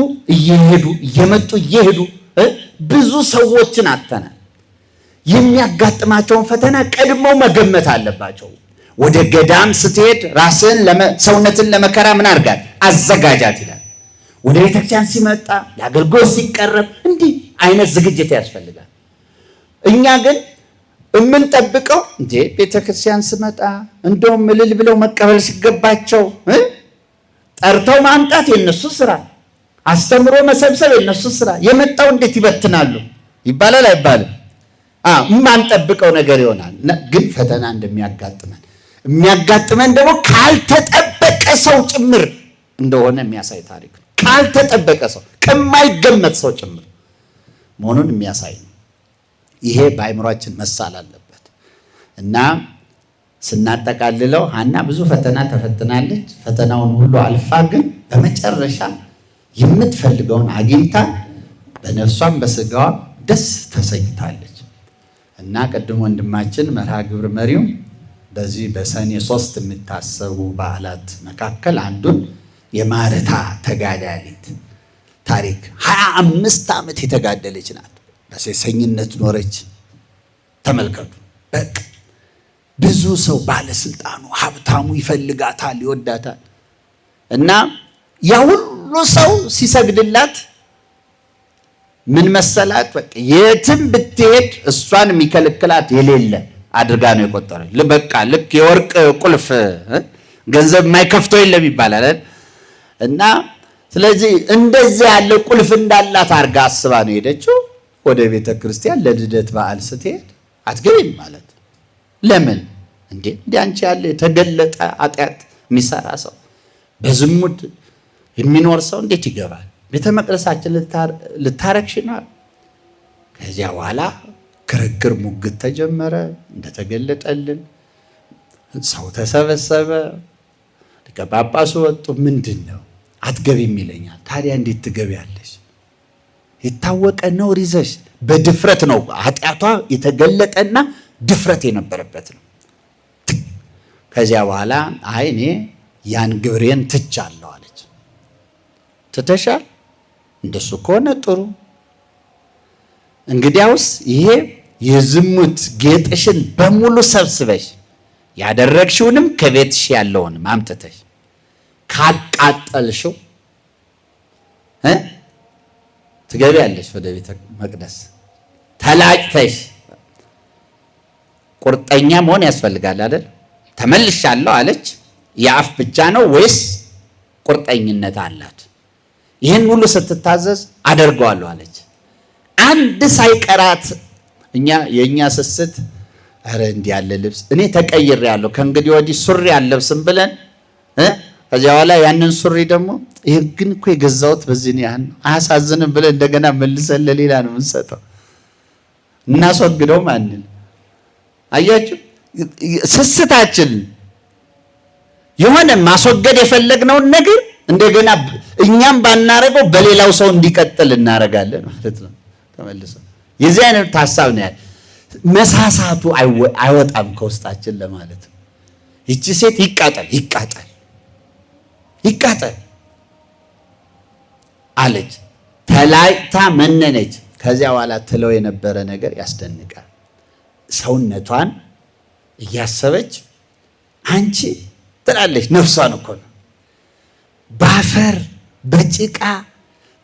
እየሄዱ ብዙ ሰዎችን አተናል። የሚያጋጥማቸውን ፈተና ቀድመው መገመት አለባቸው። ወደ ገዳም ስትሄድ ራስን ሰውነትን ለመከራ ምን አድርጋት አዘጋጃት ይላል። ወደ ቤተክርስቲያን ሲመጣ ለአገልግሎት ሲቀረብ እንዲህ አይነት ዝግጅት ያስፈልጋል። እኛ ግን የምንጠብቀው እንዴ ቤተክርስቲያን ስመጣ እንደውም እልል ብለው መቀበል ሲገባቸው ጠርተው ማምጣት የነሱ ስራ፣ አስተምሮ መሰብሰብ የነሱ ስራ፣ የመጣው እንዴት ይበትናሉ ይባላል አይባልም? የማንጠብቀው ነገር ይሆናል። ግን ፈተና የሚያጋጥመን ደግሞ ካልተጠበቀ ሰው ጭምር እንደሆነ የሚያሳይ ታሪክ ነው። ካልተጠበቀ ሰው ከማይገመት ሰው ጭምር መሆኑን የሚያሳይ ነው። ይሄ በአእምሯችን መሳል አለበት እና ስናጠቃልለው ሐና ብዙ ፈተና ተፈትናለች። ፈተናውን ሁሉ አልፋ ግን በመጨረሻ የምትፈልገውን አግኝታ በነፍሷም በስጋዋ ደስ ተሰኝታለች። እና ቅድም ወንድማችን መርሃ ግብር መሪው በዚህ በሰኔ 3 የሚታሰቡ በዓላት መካከል አንዱን የማርታ ተጋዳሊት ታሪክ 25 ዓመት የተጋደለች ናት። በሴሰኝነት ኖረች። ተመልከቱ። በቃ ብዙ ሰው ባለስልጣኑ ሀብታሙ ይፈልጋታል፣ ይወዳታል። እና ያ ሁሉ ሰው ሲሰግድላት ምን መሰላት? በቃ የትም ብትሄድ እሷን የሚከለክላት የሌለ አድርጋ ነው የቆጠረች። በቃ ልክ የወርቅ ቁልፍ ገንዘብ የማይከፍተው የለም ይባላል። እና ስለዚህ እንደዚህ ያለ ቁልፍ እንዳላት አድርጋ አስባ ነው ሄደችው። ወደ ቤተ ክርስቲያን ለልደት በዓል ስትሄድ አትገቢም ማለት ለምን? እንዴ አንቺ ያለ የተገለጠ ኃጢአት የሚሰራ ሰው በዝሙት የሚኖር ሰው እንዴት ይገባል? ቤተ መቅደሳችን ልታረክሽ ነው። ከዚያ በኋላ ክርክር ሙግት ተጀመረ። እንደተገለጠልን ሰው ተሰበሰበ። ሊቀ ጳጳሱ ወጡ። ምንድን ነው አትገቢም ይለኛል። ታዲያ እንዴት ትገቢያለሽ? የታወቀ ነው ይዘሽ በድፍረት ነው። ኃጢአቷ የተገለጠና ድፍረት የነበረበት ነው። ከዚያ በኋላ አይ እኔ ያን ግብሬን ትቻለሁ አለች። ትተሻል? እንደሱ ከሆነ ጥሩ። እንግዲያውስ ይሄ የዝሙት ጌጥሽን በሙሉ ሰብስበሽ ያደረግሽውንም ከቤትሽ ያለውንም አምጥተሽ ካቃጠልሽው ትገቢያለሽ ወደ ቤተ መቅደስ ተላጭተሽ። ቁርጠኛ መሆን ያስፈልጋል አይደል? ተመልሻለሁ አለች። የአፍ ብቻ ነው ወይስ ቁርጠኝነት አላት? ይህን ሁሉ ስትታዘዝ አደርገዋለሁ አለች። አንድ ሳይቀራት የኛ ስስት ኧረ እንዲህ ያለ ልብስ እኔ ተቀይሬያለሁ ከእንግዲህ ወዲህ ሱሪ አልለብስም ብለን ከዚያ በኋላ ያንን ሱሪ ደግሞ ይሄ ግን እኮ የገዛሁት በዚህ ያህል አያሳዝንም ብለን እንደገና መልሰን ለሌላ ነው የምንሰጠው። እናስወግደው ማንን? አያችሁ ስስታችን የሆነ ማስወገድ የፈለግነውን ነገር እንደገና እኛም ባናረገው በሌላው ሰው እንዲቀጥል እናረጋለን ማለት ነው። ተመልሶ የዚህ አይነት ሐሳብ ነው ያለ። መሳሳቱ አይወጣም ከውስጣችን ለማለት ነው። ይቺ ሴት ይቃጠል አለች። ተላይታ መነነች። ከዚያ በኋላ ትለው የነበረ ነገር ያስደንቃል። ሰውነቷን እያሰበች አንቺ ትላለች። ነፍሷን እኮ ነው። ባፈር በጭቃ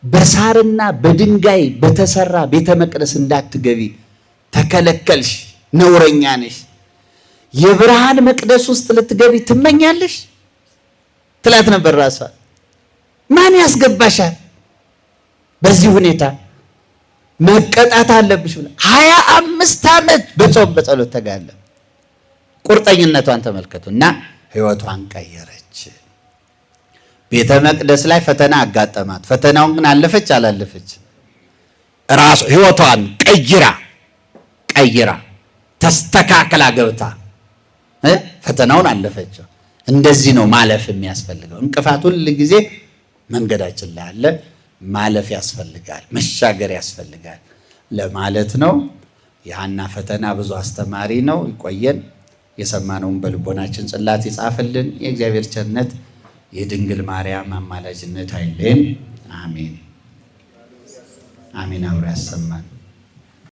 በሳርና በድንጋይ በተሰራ ቤተ መቅደስ እንዳትገቢ ተከለከልሽ፣ ነውረኛ ነሽ። የብርሃን መቅደስ ውስጥ ልትገቢ ትመኛለሽ ትላት ነበር ራሷ። ማን ያስገባሻል? በዚህ ሁኔታ መቀጣት አለብሽ ብላ 25 ዓመት በጾም በጸሎት ተጋለ። ቁርጠኝነቷን ተመልከቱና ህይወቷን ቀየረች። ቤተ መቅደስ ላይ ፈተና አጋጠማት። ፈተናውን ግን አለፈች አላለፈች? ራሱ ህይወቷን ቀይራ ተስተካክላ ገብታ ፈተናውን አለፈች። እንደዚህ ነው ማለፍ የሚያስፈልገው። እንቅፋት ሁል ጊዜ መንገዳችን ላይ አለ። ማለፍ ያስፈልጋል፣ መሻገር ያስፈልጋል ለማለት ነው። የሐና ፈተና ብዙ አስተማሪ ነው። ይቆየን። የሰማነውን በልቦናችን ጽላት ይጻፍልን። የእግዚአብሔር ቸርነት የድንግል ማርያም አማላጅነት አይለየን። አሜን አሜን። አብሮ ያሰማን።